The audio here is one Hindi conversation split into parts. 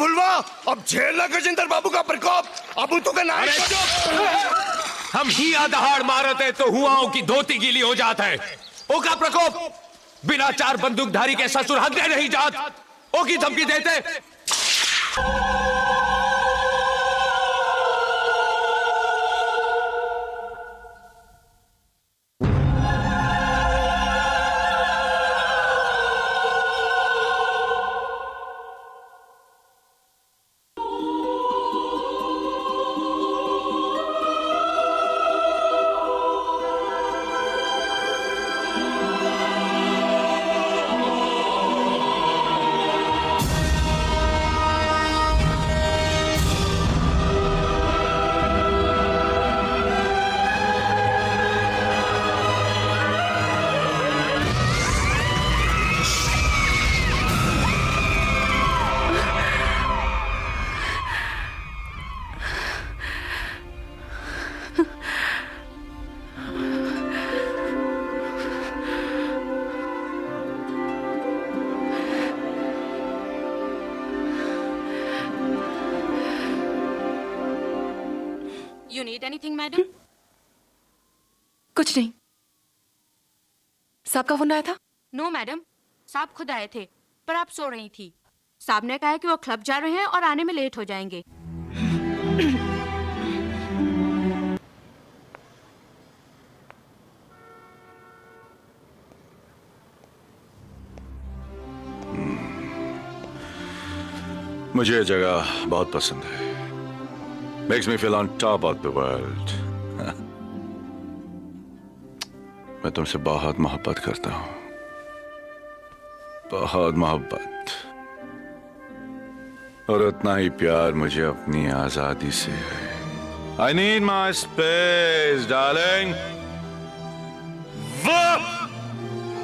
भूलवा अब झेलना गजेंद्र बाबू का प्रकोप अब तो का नाम हम ही आदहाड़ मारते तो हुआओं की धोती गीली हो जात है। ओका प्रकोप बिना चार बंदूकधारी के ससुर हदे नहीं जात। ओ की धमकी देते। You need anything, madam? कुछ नहीं। साहब का फोन आया था? नो मैडम, साहब खुद आए थे पर आप सो रही थी। साहब ने कहा है कि वो क्लब जा रहे हैं और आने में लेट हो जाएंगे। मुझे ये जगह बहुत पसंद है। Makes me feel on top of the world. मैं तुमसे बहुत मोहब्बत करता हूँ, बहुत मोहब्बत, और उतना ही प्यार मुझे अपनी आजादी से है। I need my space, darling.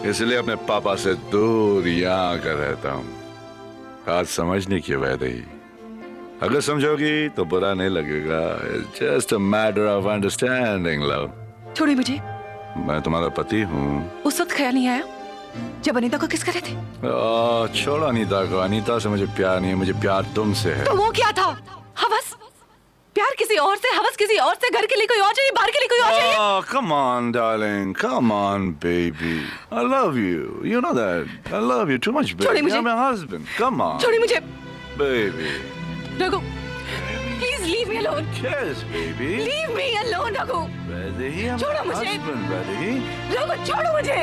इसलिए अपने पापा से दूर यहाँ आकर रहता हूँ। बात समझने की वैदही, अगर समझोगी तो बुरा नहीं लगेगा। It's just a matter of understanding, love. छोड़िए मुझे। मैं तुम्हारा पति हूँ। उस वक्त ख्याल नहीं आया जब अनीता को किस करे थे? छोड़ो अनीता को। अनीता से मुझे प्यार नहीं है, मुझे प्यार तुमसे है। तो वो क्या था? हवस? प्यार किसी और से, हवस किसी और से, घर के लिए कोई और चाहिए, बाहर के लिए कोई और चाहिए। Come on, darling. Come on, baby. I love you. You know that. I love you too much, baby. छोड़िए मुझे। You're my husband. Come on. छोड़िए मुझे। Baby. Raghu, please leave me alone. Yes, baby. Leave me alone, Raghu. Vaidehi, I'm छोड़ो your मुझे। husband, Vaidehi. रघु, छोड़ो मुझे।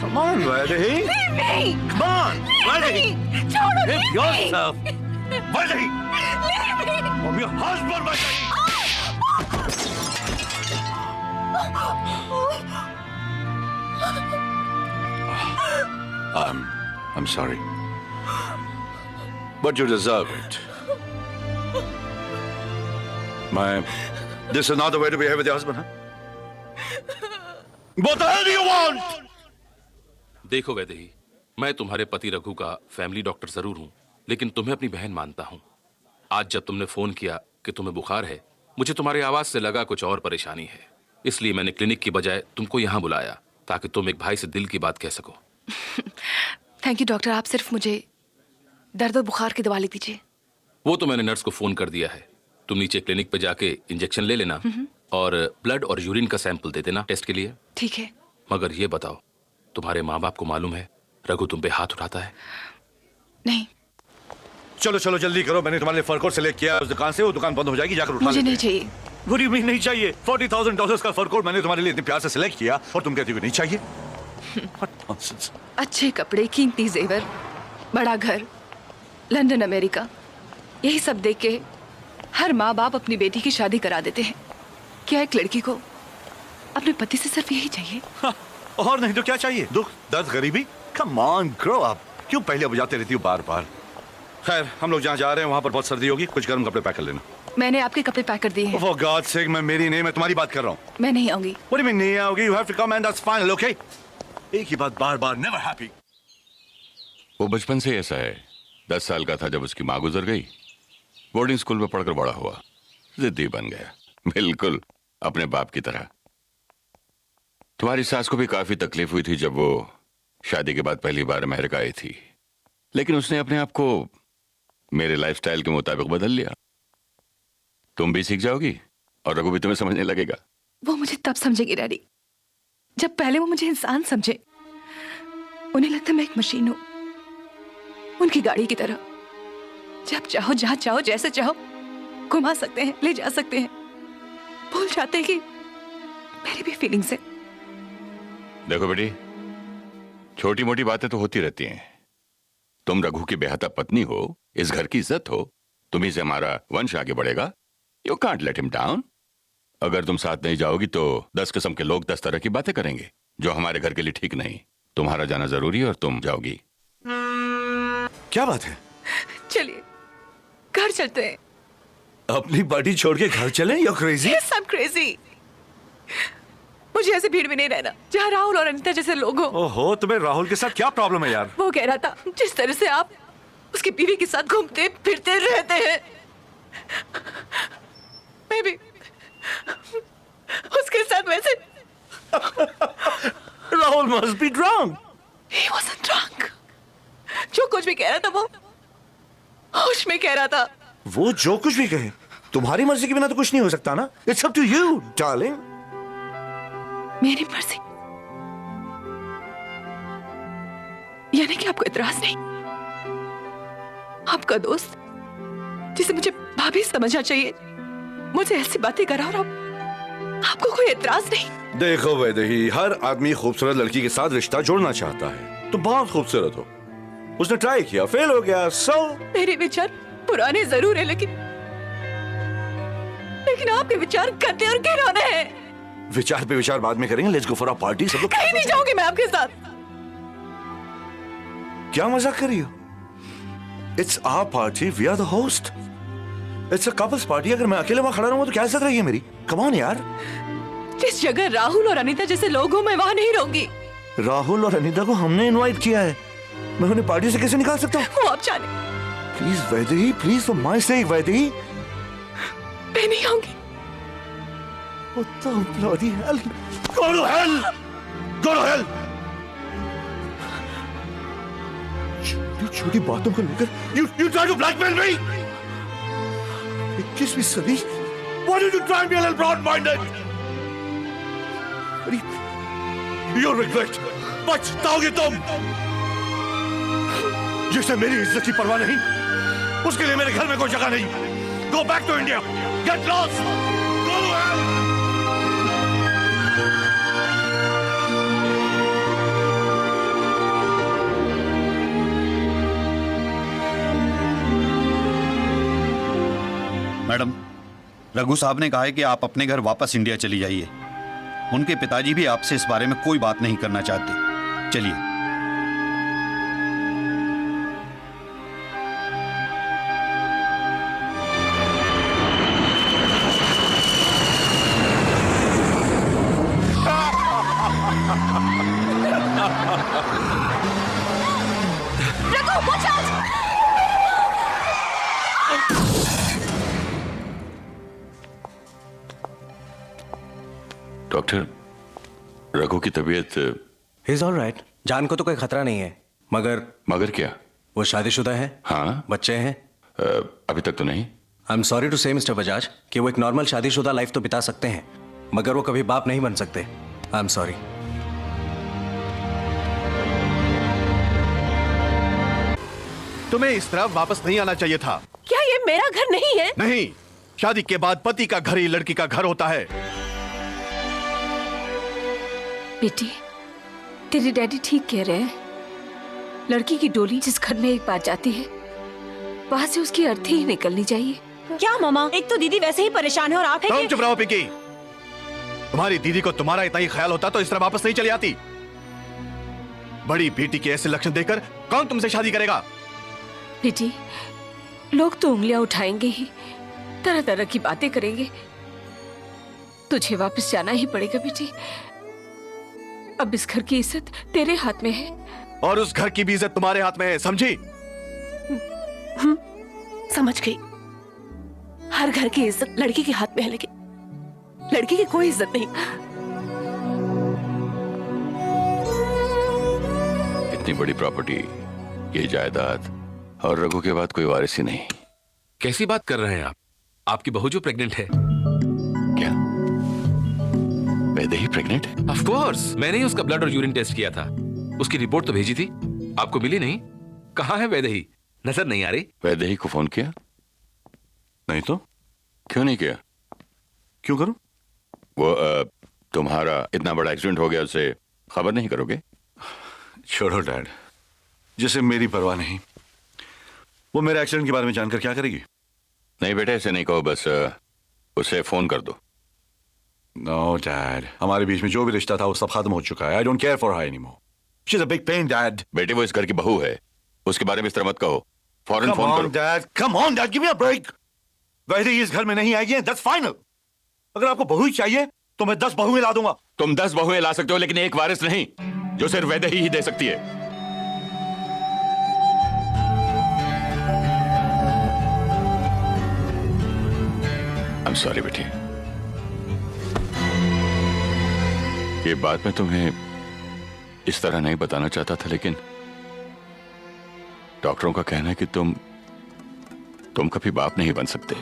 Come on, Vaidehi. Leave me. Come on, Vaidehi. छोड़ो, Live leave me. yourself. Vaidehi. Leave me. I'm your husband, Vaidehi. I'm sorry. But you deserve it. This is not the way to behave with your husband, huh? What the hell do you want? देखो वैदेही, मैं तुम्हारे पति रघु का फैमिली डॉक्टर जरूर हूँ, लेकिन तुम्हें अपनी बहन मानता हूँ। आज जब तुमने फोन किया कि तुम्हें बुखार है, मुझे तुम्हारी आवाज से लगा कुछ और परेशानी है। इसलिए मैंने क्लिनिक की बजाय तुमको यहाँ बुलाया ताकि तुम एक भाई से दिल की बात कह सको। थैंक यू डॉक्टर, आप सिर्फ मुझे दर्द और बुखार की दवा ले दीजिए। वो तो मैंने नर्स को फोन कर दिया है। तुम नीचे क्लिनिक पे जाके इंजेक्शन ले लेना और ब्लड और यूरिन का सैंपल दे देना टेस्ट के लिए। ठीक है। मगर ये बताओ, तुम्हारे माँ बाप को मालूम है रघु तुम पे हाथ उठाता है? नहीं। चलो चलो जल्दी करो, मैंने तुम्हारे लिए फर कोट सेलेक्ट किया उस दुकान से। वो दुकान बंद हो जाएगी, जाकर उठा मुझे लेते नहीं हैं। चाहिए। What do you mean नहीं चाहिए? $40,000 का फर कोट मैंने तुम्हारे लिए इतने प्यार से सिलेक्ट किया और तुम कहती हो नहीं चाहिए? What nonsense. अच्छे कपड़े, कीमती जेवर, बड़ा घर, लंदन अमेरिका, यही सब देख के हर माँ बाप अपनी बेटी की शादी करा देते हैं। क्या एक लड़की को अपने पति से सिर्फ यही चाहिए? और नहीं तो क्या चाहिए? दुख, दर्द, गरीबी? Come on, grow up. क्यों पहले बुझाते रहती हो बार बार? खैर, हम लोग जहाँ जा रहे हैं वहाँ पर बहुत सर्दी होगी, कुछ गर्म कपड़े पैक कर लेना। मैंने आपके कपड़े पैक कर दिए हैं। For God's sake, मैं मेरी नहीं, मैं तुम्हारी बात कर रहा हूँ। मैं नहीं आऊंगी। What do you mean नहीं आओगी? You have to come and that's final, okay? एक ही बात बार बार, never happy. वो बचपन से ऐसा है। 10 साल का था जब उसकी माँ गुजर गई। बोर्डिंग स्कूल में पढ़कर बड़ा हुआ, जिद्दी बन गया, बिल्कुल अपने बाप की तरह। तुम्हारी सास को भी काफी तकलीफ हुई थी जब वो शादी के बाद पहली बार अमेरिका आई थी, लेकिन उसने अपने आप को मेरे लाइफस्टाइल के मुताबिक बदल लिया। तुम भी सीख जाओगी और रघु भी तुम्हें समझने लगेगा। वो मुझे तब समझेगी डैडी, जब पहले वो मुझे इंसान समझे। उन्हें लगता मैं एक मशीन हूं, उनकी गाड़ी की तरह। जब चाहो, जहां चाहो, जैसे चाहो घुमा सकते हैं, ले जा सकते हैं। भूल जाते हैं कि मेरी भी फीलिंग्स है। देखो बेटी, छोटी मोटी बातें तो होती रहती हैं। तुम रघु की बेहता पत्नी हो, इस घर की इज्जत हो, तुम्ही से हमारा वंश आगे बढ़ेगा। You can't let him down. अगर तुम साथ नहीं जाओगी तो 10 किस्म के लोग 10 तरह की बातें करेंगे जो हमारे घर के लिए ठीक नहीं। तुम्हारा जाना जरूरी है और तुम जाओगी। क्या बात है? चलिए घर चलते हैं। अपनी पार्टी छोड़ के घर चलें? You're crazy? Yes, I'm crazy. मुझे ऐसे भीड़ में नहीं रहना जहाँ राहुल और अनीता जैसे लोग हो। ओहो, तुम्हें राहुल के साथ क्या प्रॉब्लम है यार? वो कह रहा था जिस तरह से आप उसकी बीवी के साथ घूमते फिरते रहते हैं, मैं भी उसके साथ वैसे। Rahul must be drunk. He wasn't drunk. जो कुछ भी कह रहा था वो होश में कह रहा था। वो जो कुछ भी कहे, तुम्हारी मर्जी के बिना तो कुछ नहीं हो सकता ना। It's up to you, darling. मेरी मर्जी यानी कि आपको इतराज नहीं? आपका दोस्त जिसे मुझे भाभी समझना चाहिए मुझे ऐसी बातें करा और आपको कोई इतराज नहीं? देखो वैदेही, हर आदमी खूबसूरत लड़की के साथ रिश्ता जोड़ना चाहता है। तुम बहुत खूबसूरत हो। उसने ट्राई किया, फेल हो गया। सो मेरे विचार पुराने जरूर है, लेकिन आपके विचार गंदे और घिनौने हैं। विचार पे विचार बाद में करेंगे। Let's go for a party. सब लोग कहीं नहीं जाऊंगी मैं आपके साथ। क्या मजाक कर रही हो? It's our party, we are the host. It's a couples party. अगर मैं अकेले वहां खड़ा रहूंगा तो क्या इज्जत रहेगी मेरी? कम ऑन यार। जिस जगह राहुल और अनीता जैसे लोग हो मैं वहां नहीं रहूंगी। राहुल और अनीता को हमने इनवाइट किया है, मैं उन्हें पार्टी से कैसे निकाल सकता हूँ? वो आप जाने। Please Vaidehi, please for my सेक वैदेही। मैं नहीं आऊंगी। What the bloody hell? Go to hell! Go to hell! छोटी बातों को लेकर you try to blackmail me? 21वीं सदी? Why did you try and be a little broad-minded? You'll regret. पछताओगे तुम। जिसे मेरी इज्जत की परवाह नहीं, उसके लिए मेरे घर में कोई जगह नहीं। Go back to India. Get lost. Go to hell. Madam, Raghu साहब ने कहा है कि आप अपने घर वापस इंडिया चली जाइए। उनके पिताजी भी आपसे इस बारे में कोई बात नहीं करना चाहते। चलिए। डॉक्टर, रघु की तबीयत? He's all right. जान को तो कोई खतरा नहीं है, मगर क्या? वो शादीशुदा है? हाँ। बच्चे हैं? अभी तक तो नहीं। आई एम सॉरी टू से मिस्टर बजाज कि वो एक नॉर्मल शादीशुदा लाइफ तो बिता सकते हैं, मगर वो कभी बाप नहीं बन सकते। I am sorry. तुम्हें इस तरफ वापस नहीं आना चाहिए था। क्या ये मेरा घर नहीं है? नहीं, शादी के बाद पति का घर ही लड़की का घर होता है। बेटी, तेरे डैडी ठीक कह रहे हैं। लड़की की डोली जिस घर में एक बार जाती है, वहां से उसकी अर्थी ही निकलनी चाहिए। क्या मामा, एक तो दीदी वैसे ही परेशान है और आप तुम चुप रहो पिकी। तुम्हारी दीदी को तुम्हारा इतना ही ख्याल होता तो इस तरह वापस नहीं चली आती। बड़ी बेटी के ऐसे लक्षण देखकर कौन तुमसे शादी करेगा? बेटी, लोग तो उंगलियां उठाएंगे ही, तरह तरह की बातें करेंगे। तुझे वापस जाना ही पड़ेगा बेटी। अब इस घर की इज्जत तेरे हाथ में है और उस घर की भी इज्जत तुम्हारे हाथ में है, समझी? समझ गई। हर घर की इज्जत लड़की के हाथ में है, लेकिन लड़की की कोई इज्जत नहीं। इतनी बड़ी प्रॉपर्टी, ये जायदाद और रघु के बाद कोई वारिस ही नहीं। कैसी बात कर रहे हैं आप? आपकी बहू जो प्रेग्नेंट है। क्या वैदेही प्रेग्नेंट है? ऑफ कोर्स, मैंने ही उसका ब्लड और यूरिन टेस्ट किया था। उसकी रिपोर्ट तो भेजी थी, आपको मिली नहीं? कहाँ है वैदेही? नजर नहीं आ रही। वैदेही को फोन किया? नहीं तो क्यों नहीं किया? क्यों करूं? वो तुम्हारा इतना बड़ा एक्सीडेंट हो गया, उससे खबर नहीं करोगे? छोड़ो डैड, जिसे मेरी परवाह नहीं, वो मेरे एक्सीडेंट के बारे में जानकर क्या करेगी? नहीं बेटा, ऐसे नहीं कहो, बस उसे फोन कर दो। नो डैड, हमारे बीच में जो भी रिश्ता था वो सब खत्म हो चुका है। I don't care for her anymore. She is a big pain dad. बेटे, वो इस घर की बहू है, उसके बारे में इस तरह मत कहो। फौरन फोन करो। Dad, come on dad, give me a break. वैसे ही इस घर में नहीं आएगी, दैट्स फाइनल। अगर आपको बहू ही चाहिए तो मैं 10 बहुएं ला दूंगा। तुम 10 बहुएं ला सकते हो, लेकिन एक वारिस नहीं, जो सिर्फ वैदेही ही दे सकती है। I'm sorry बेटी, ये बात मैं तुम्हें इस तरह नहीं बताना चाहता था, लेकिन डॉक्टरों का कहना है कि तुम कभी बाप नहीं बन सकते।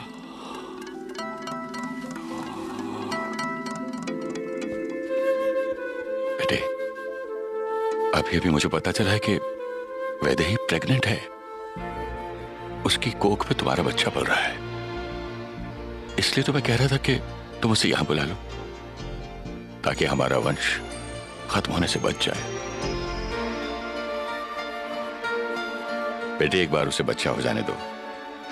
बेटे, अभी अभी मुझे पता चला है कि वैदेही प्रेग्नेंट है। उसकी कोख पे तुम्हारा बच्चा पल रहा है। इसलिए तो मैं कह रहा था कि तुम उसे यहां बुला लो, ताकि हमारा वंश खत्म होने से बच जाए। बेटे, एक बार उसे बच्चा हो जाने दो,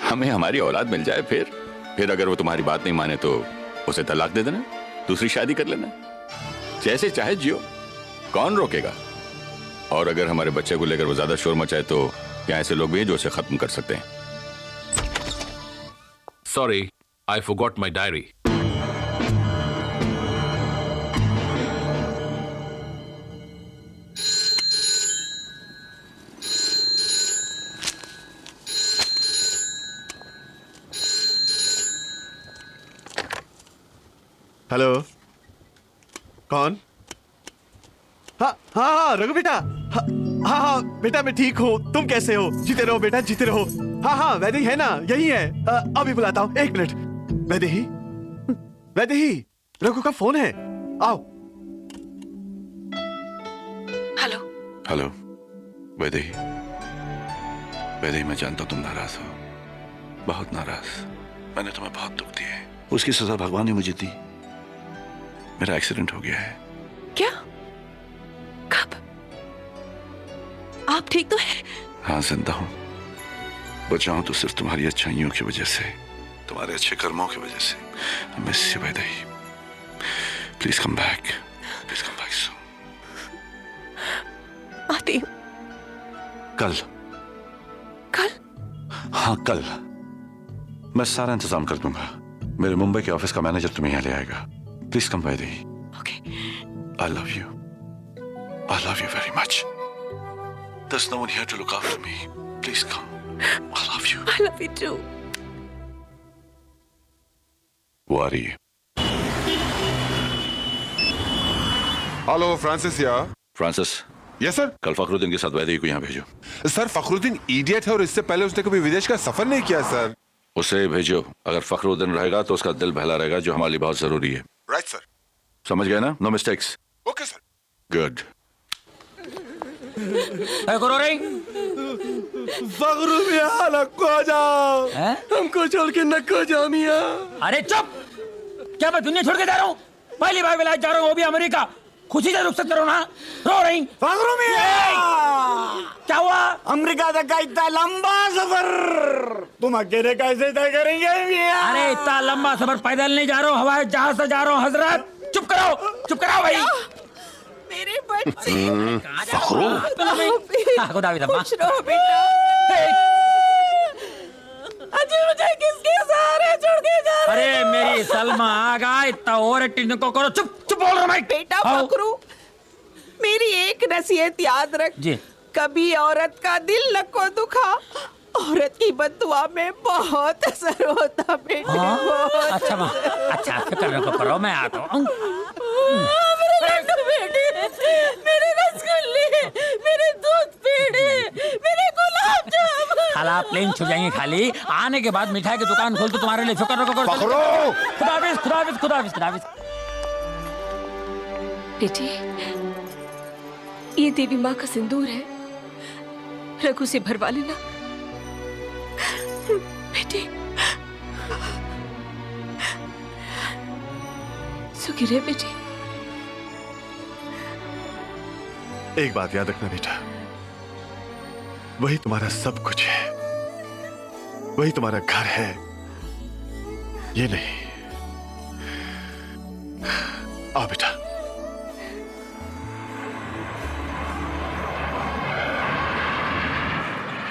हमें हमारी औलाद मिल जाए। फिर अगर वो तुम्हारी बात नहीं माने तो उसे तलाक दे देना, दूसरी शादी कर लेना, जैसे चाहे जियो, कौन रोकेगा? और अगर हमारे बच्चे को लेकर वो ज्यादा शोर मचाए तो यहाँ ऐसे लोग भी हैं जो उसे खत्म कर सकते हैं। Sorry, I forgot my diary. Hello, कौन? हाँ रघु बेटा। हाँ बेटा, मैं ठीक हूँ। तुम कैसे हो? जीते रहो बेटा, जीते रहो। हाँ वैदेही है ना, यही है। अभी बुलाता हूँ, 1 मिनट। वैदेही, रघु का फोन है, आओ। हेलो वैदेही, मैं जानता हूं तुम नाराज हो, बहुत नाराज। मैंने तुम्हें बहुत दुख दिया है। उसकी सजा भगवान ने मुझे दी। मेरा एक्सीडेंट हो गया है। क्या? कब? आप ठीक तो हैं? हाँ, जिंदा हूं। बचाऊं तो सिर्फ तुम्हारी अच्छाइयों की वजह से, तुम्हारे अच्छे कर्मों की वजह से। I miss you, Vaidehi. Please come back. Please come back soon. आती हूँ। कल? हाँ, कल। मैं सारा इंतजाम कर दूंगा। मेरे मुंबई के ऑफिस का मैनेजर तुम्हें यहाँ ले आएगा। Please come, Vaidehi. Okay. I love you. I love you very much. There's no one here to look after me. Please come. I love you. I love you too. वो आ रही है। हेलो, फ्रांसिस या? फ्रांसिस। Yes sir. कल फखरुद्दीन के साथ वैदेही को यहाँ भेजो। सर, फखरुद्दीन इडियट है और इससे पहले उसने कभी विदेश का सफर नहीं किया सर। उसे भेजो। अगर फखरुद्दीन रहेगा तो उसका दिल बहला रहेगा, जो हमारे लिए बहुत जरूरी है। Right sir. समझ गए ना? No mistakes. Okay sir. Good. Fakhru मियां, नको जाओ। हमको छोड़ के नको जाओ मियां। अरे चुप! क्या मैं दुनिया छोड़ के जा रहा हूँ? पहली बार विलायत जा रहा हूँ, वो भी अमेरिका। खुशी से रुखसत करो ना। रो रही? फखरू मियां, क्या हुआ? अमेरिका तक का इतना लंबा सफर तुम अकेले कैसे तय करेंगे मियां? अरे इतना लंबा सफर पैदल नहीं जा रहा हूँ, हवाई जहाज से जा रहा हूँ। हजरत चुप कराओ भाई। मेरे बच्चे। फखरू। खुदा भी खुश रहो बेटा। अजय मुझे किसके सहारे छोड़ के जा रहे? अरे मेरी सलमा आ गई, इतना और टीन को करो। चुप बोल रहा मैं। बेटा फखरू, मेरी एक नसीहत याद रख जी। कभी औरत का दिल न को दुखा। औरत की बददुआ में बहुत असर होता बेटे। अच्छा माँ, अच्छा फिक्र न करो, मैं आता हूँ। मेरे रसगुल्ले, मेरे दूध पेड़े, मेरे गुलाब जामुन। खाला प्लेन छुट जाएंगे खाली। आने के बाद मिठाई की दुकान खोल तो तुम्हारे लिए शुक्र रखो। खुदाफिज खुदाफिज खुदाफिज खुदाफिज। बेटी, ये देवी माँ का सिंदूर है, रघु से भरवा लेना बेटी। सुखी रहे बेटी। एक बात याद रखना बेटा, वही तुम्हारा सब कुछ है, वही तुम्हारा घर है, ये नहीं। आओ बेटा।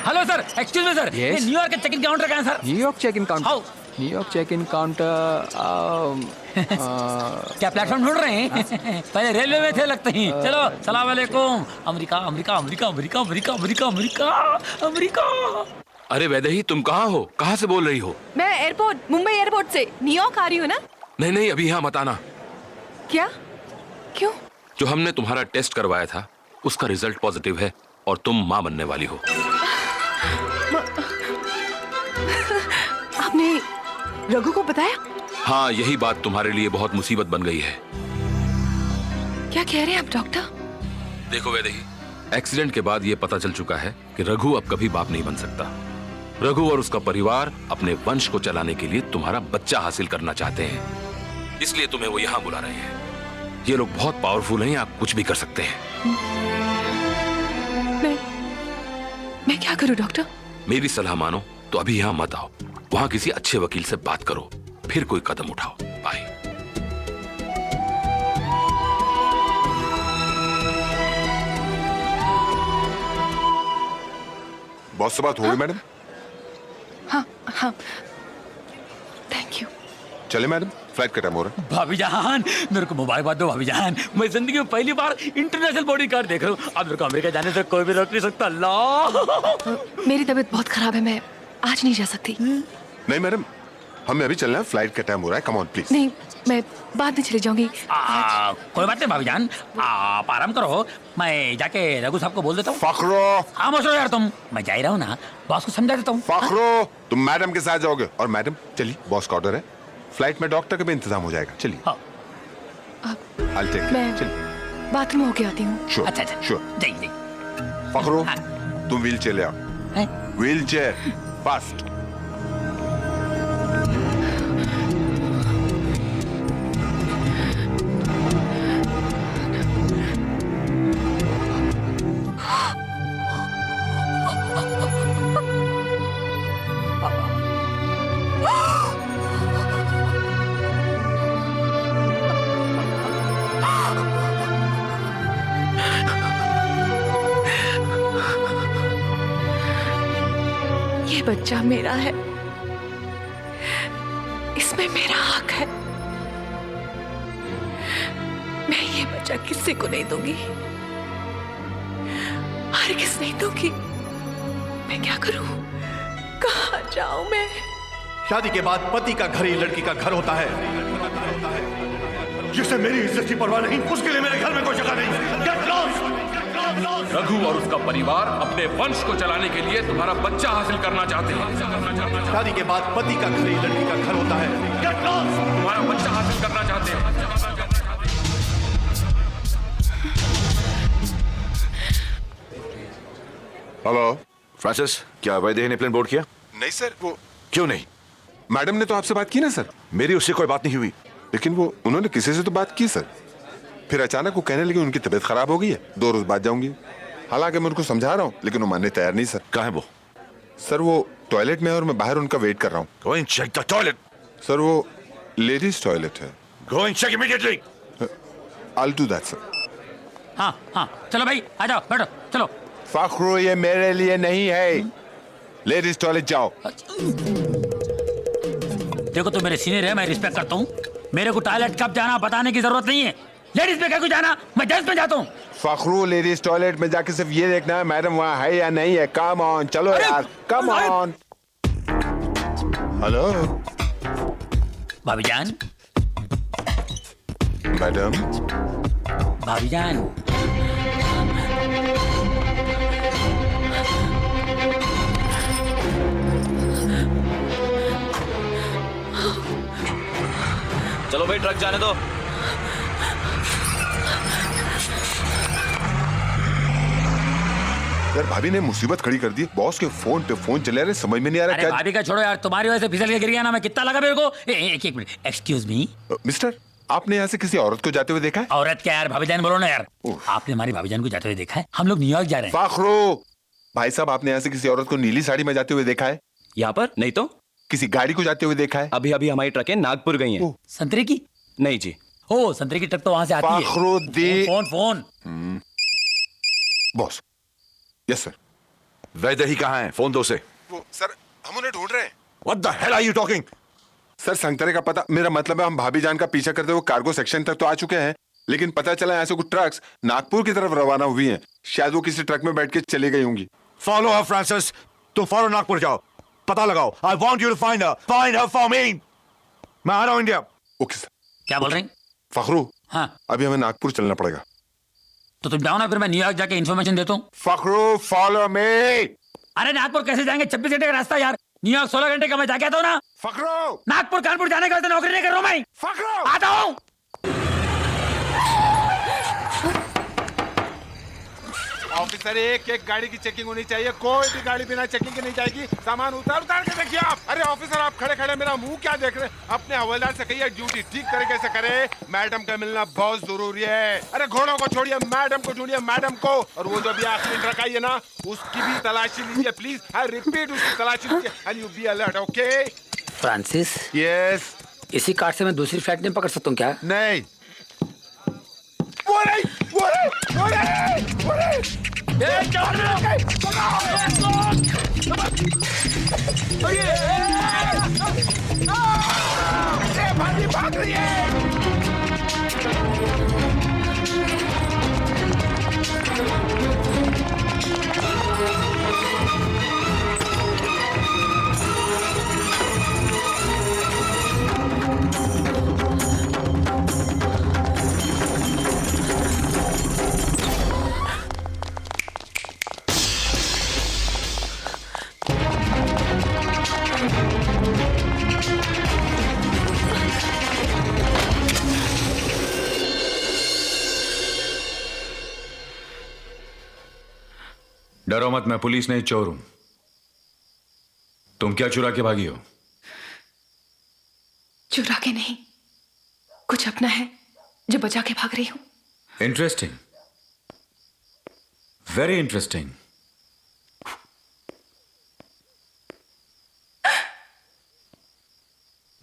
Hello sir, excuse me sir, ये न्यूयॉर्क के चेक इन काउंटर कहाँ है sir? New York check in counter? New York check in counter क्या प्लेटफॉर्म ढूंढ रहे हैं? पहले रेलवे में थे लगते हैं। चलो, सलाम अलैकुम। America America America America America America America America. अरे वैदेही, तुम कहाँ हो? कहाँ से बोल रही हो? मैं एयरपोर्ट, मुंबई एयरपोर्ट से न्यूयॉर्क आ रही हूँ ना। नहीं नहीं, अभी यहाँ मत आना। क्या? क्यों? जो हमने तुम्हारा टेस्ट करवाया था उसका रिजल्ट पॉजिटिव है और तुम माँ बनने वाली हो। आपने रघु को बताया? हाँ, यही बात तुम्हारे लिए बहुत मुसीबत बन गई है। क्या कह रहे हैं आप डॉक्टर? देखो वैदेही, एक्सीडेंट के बाद ये पता चल चुका है कि रघु अब कभी बाप नहीं बन सकता। रघु और उसका परिवार अपने वंश को चलाने के लिए तुम्हारा बच्चा हासिल करना चाहते हैं, इसलिए तुम्हें वो यहाँ बुला रहे हैं। ये लोग बहुत पावरफुल हैं, आप कुछ भी कर सकते हैं। मैं क्या करूं डॉक्टर? मेरी सलाह मानो तो अभी यहाँ मत आओ, वहां किसी अच्छे वकील से बात करो, फिर कोई कदम उठाओ। बाय। बॉस से बात हो गई मैडम? हाँ हाँ, थैंक यू। चले मैडम, फ्लाइट का टाइम हो रहा है। भाभी जान, मेरे को मुबारकबाद दो भाभी जान। मैं जिंदगी में पहली बार इंटरनेशनल बॉडी गार्ड देख रहा हूँ। अब मेरे को अमेरिका जाने से कोई भी रोक नहीं सकता। अल्लाह, मेरी तबीयत बहुत खराब है, मैं आज नहीं जा सकती। नहीं मैडम, हमें अभी चलना है, फ्लाइट का टाइम हो रहा है। Come on please. नहीं, मैं बाद में चली जाऊंगी। कोई बात नहीं भाभी जान, आप आराम करो। मैं जाके रघु साहब को बोल देता हूँ। फखरो, खामोश हो यार तुम। मैं जा ही रहा हूँ ना, बॉस को समझा देता हूँ। फखरो, तुम मैडम के साथ जाओगे। और मैडम चलिए, बॉस का ऑर्डर है, फ्लाइट में डॉक्टर का भी इंतजाम हो जाएगा। चलिए। I'll take it. मैं बाथरूम होके आती हूँ। Sure. अच्छा अच्छा, Sure. जाइए। फखरो, तुम व्हील चेयर ले आओ। Wheel chair fast. ये बच्चा मेरा है, इसमें मेरा हक है। मैं ये बच्चा किसी को नहीं दूंगी, हर किस नहीं दूंगी। मैं क्या करूं, कहां जाऊं मैं? शादी के बाद पति का घर ही लड़की का घर होता है। जिसे मेरी इज्जत की परवाह नहीं, उसके लिए मेरे घर में कोई जगह नहीं। Get lost! रघु और उसका परिवार अपने वंश को चलाने के लिए तुम्हारा बच्चा हासिल करना चाहते हैं। शादी के बाद पति का घर ही लड़की का घर होता है। Get lost! तुम्हारा बच्चा हासिल करना चाहते हैं। हेलो फ्रांसिस, क्या वैदेही ने प्लेन बोर्ड किया? नहीं सर, वो क्यों नहीं? मैडम ने तो आपसे बात की ना सर। मेरी उससे कोई बात नहीं हुई। लेकिन वो उन्होंने किसी से तो बात की सर, फिर अचानक वो कहने लगी उनकी तबीयत खराब हो गई है, 2 रोज बाद जाऊंगी। हालांकि मैं उनको समझा रहा हूँ, लेकिन वो मानने तैयार नहीं सर। कहाँ है वो? सर वो टॉयलेट में है और मैं बाहर उनका वेट कर रहा हूँ। Go and check the toilet. Sir वो लेडीज टॉयलेट है। Go and check immediately. I'll do that sir. हाँ हाँ, चलो भाई आ जाओ, बैठो, चलो। फखरो, ये मेरे लिए नहीं है, लेडीज टॉयलेट जाओ। देखो तो मेरे सीनियर है, मैं रिस्पेक्ट करता हूँ। मेरे को टॉयलेट कब जाना बताने की जरूरत नहीं है। लेडीज में क्या कुछ जाना, मैं जेंट्स में जाता हूँ। फखरू, लेडीज टॉयलेट में जाके सिर्फ ये देखना है मैडम वहाँ है या नहीं है। कम ऑन, चलो यार, कम ऑन। हेलो भाभी जान। मैडम। भाभी जान। ट्रक जाने दो। यार भाभी ने मुसीबत खड़ी कर दी। बॉस के फोन पे फोन चले रहे, समझ में नहीं आ रहा क्या। भाभी का छोड़ो यार, तुम्हारी वजह से फिसल के गिर गया ना, मैं कितना लगा मेरे को। एक मिनट, एक्सक्यूज मी मिस्टर, आपने यहाँ से किसी औरत को जाते हुए देखा है? औरत क्या यार, भाभी जान बोलो ना यार। आपने हमारी भाभी जान को जाते हुए देखा है? हम लोग न्यूयॉर्क जा रहे हैं। फाखरो भाई साहब, आपने यहाँ से किसी औरत को नीली साड़ी में जाते हुए देखा है? यहाँ पर नहीं तो किसी गाड़ी को जाते हुए देखा है? अभी अभी हमारी ट्रकें नागपुर गई हैं। संतरे की? नहीं जी। ओ, संतरे की ट्रक तो वहां से आती है। फाखरो दे phone. Boss. Yes sir. Vaidehi कहाँ है? फोन दो से। सर हम उन्हें ढूंढ रहे हैं। What the hell are you talking? Sir संतरे का पता, मेरा मतलब है हम भाभी जान का पीछा करते हुए कार्गो सेक्शन तक तो आ चुके हैं, लेकिन पता चला यहाँ से कुछ ट्रक्स नागपुर की तरफ रवाना हुई हैं। शायद वो किसी ट्रक में बैठ के चली गई होंगी। Follow her, Francis. तुम फौरन नागपुर जाओ, पता लगाओ। I want you to find her. Find her for me. मैं आ रहा हूँ इंडिया। Okay sir. क्या बोल रहे हैं? फखरू, हाँ अभी हमें नागपुर चलना पड़ेगा। तो तुम जाओ ना, फिर मैं न्यूयॉर्क जाके इन्फॉर्मेशन देता हूँ। Fakhru follow me. अरे नागपुर कैसे जाएंगे? 26 घंटे का रास्ता यार। न्यूयॉर्क 16 घंटे का, मैं जाके आता हूँ ना। फखरू, नागपुर कानपुर जाने का नौकरी नहीं कर रहा हूँ मैं। फखरू, आता हूँ। ऑफिसर, एक एक गाड़ी की चेकिंग होनी चाहिए। कोई भी गाड़ी बिना चेकिंग के नहीं जाएगी। सामान उतार उतार के देखिए आप। अरे ऑफिसर, आप खड़े खड़े मेरा मुंह क्या देख रहे हैं? अपने हवलदार से कहिए ड्यूटी ठीक तरीके से करे। मैडम का मिलना बहुत जरूरी है। अरे घोड़ों को छोड़िए, मैडम को ढूंढिए, मैडम को। और वो जो भी आखिरी ट्रक आई है ना, उसकी भी तलाशी लीजिए प्लीज। आई रिपीट, उसकी तलाशी लीजिए। And you be alert, okay? Francis, yes. इसी कार से मैं दूसरी फ्लाइट नहीं पकड़ सकता हूँ क्या? नहीं। वो नहीं, वो नहीं, वो नहीं, वो नहीं। भाग रही है। डरो मत, मैं पुलिस नहीं चोर हूं। तुम क्या चुरा के भागी हो? चुरा के नहीं, कुछ अपना है जो बचा के भाग रही हूं। Interesting, very interesting.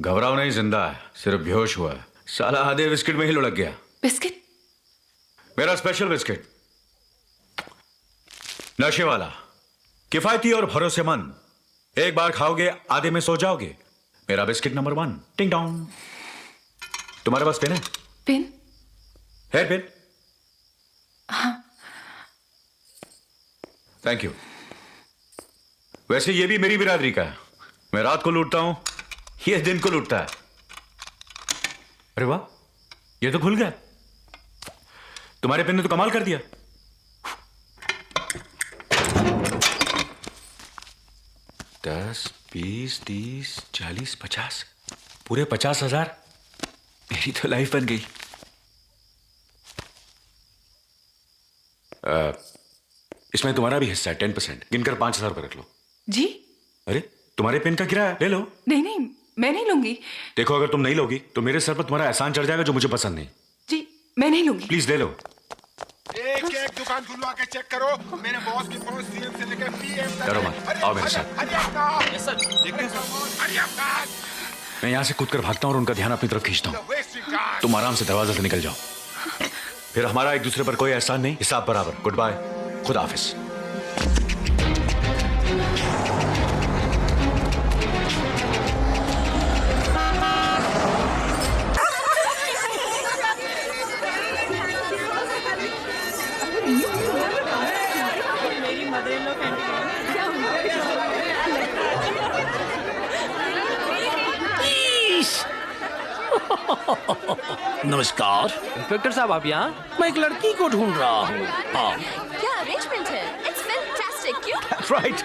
घबराओ नहीं, जिंदा है, सिर्फ बेहोश हुआ है। साला आधे बिस्किट में ही लुढ़क गया। बिस्किट? मेरा स्पेशल बिस्किट, नशे वाला, किफायती और भरोसेमंद। एक बार खाओगे आधे में सो जाओगे। मेरा बिस्किट नंबर 1। टिंग टोंग। तुम्हारे पास पेन है? पेन? Here pen? हाँ। Thank you. वैसे ये भी मेरी बिरादरी का है। मैं रात को लूटता हूं, ये दिन को लूटता है। अरे वाह, ये तो खुल गया। तुम्हारे पेन ने तो कमाल कर दिया। 10, 20, 30, 40, 50, पूरे 50,000। मेरी तो लाइफ बन गई। इसमें तुम्हारा भी हिस्सा है 10%। गिनकर 5,000 रुपये रख लो। जी? अरे तुम्हारे पेन का किराया ले लो। नहीं नहीं, मैं नहीं लूंगी। देखो, अगर तुम नहीं लोगी तो मेरे सर पर तुम्हारा एहसान चढ़ जाएगा, जो मुझे पसंद नहीं। जी, मैं नहीं लूंगी। प्लीज ले लो। एक एक दुकान खुलवा के चेक करो। मेरे बॉस की पहुंच सीएम से लेकर पीएम तक। डरो मत, आओ मेरे साथ। मैं यहाँ से कूदकर भागता हूँ और उनका ध्यान अपनी तरफ खींचता हूँ। तुम आराम से दरवाजे से निकल जाओ। फिर हमारा एक दूसरे पर कोई एहसान नहीं, हिसाब बराबर। गुड बाय, खुदा हाफिज। नमस्कार इंस्पेक्टर साहब, आप यहाँ? मैं एक लड़की को ढूंढ रहा हूँ। हाँ। क्या अरेंजमेंट है? It's fantastic. क्यों? राइट।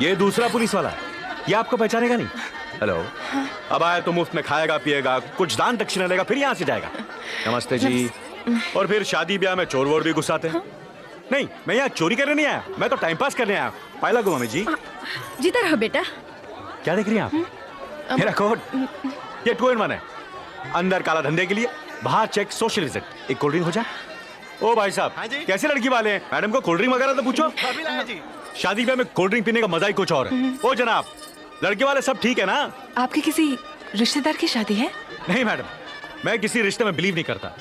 ये दूसरा पुलिस वाला है, ये आपको पहचानेगा नहीं। हेलो, अब आया तो मुफ्त में खाएगा पिएगा, कुछ दान दक्षिणा लेगा, फिर यहाँ से जाएगा। नमस्ते जी। और फिर शादी ब्याह में चोर वोर भी घुसाते हैं। नहीं, मैं यहाँ चोरी करने नहीं आया, मैं तो टाइम पास करने आया। पाई लगो मम्मी जी। जीता रहो बेटा। क्या देख रही हैं आप? मेरा कोट, ये 2 in 1 है। अंदर काला धंधे के लिए, बाहर चेक सोशल रिजल्ट। एक कोल्ड ड्रिंक हो जाए? ओ भाई साहब, कैसे लड़की वाले हैं? मैडम को कोल्ड ड्रिंक वगैरह तो पूछो। शादी ब्याह में कोल्ड ड्रिंक पीने का मजा ही कुछ और है। ओ जनाब, लड़के वाले सब ठीक है ना? आपके किसी रिश्तेदार की शादी है? नहीं मैडम, मैं किसी रिश्ते में बिलीव नहीं करता।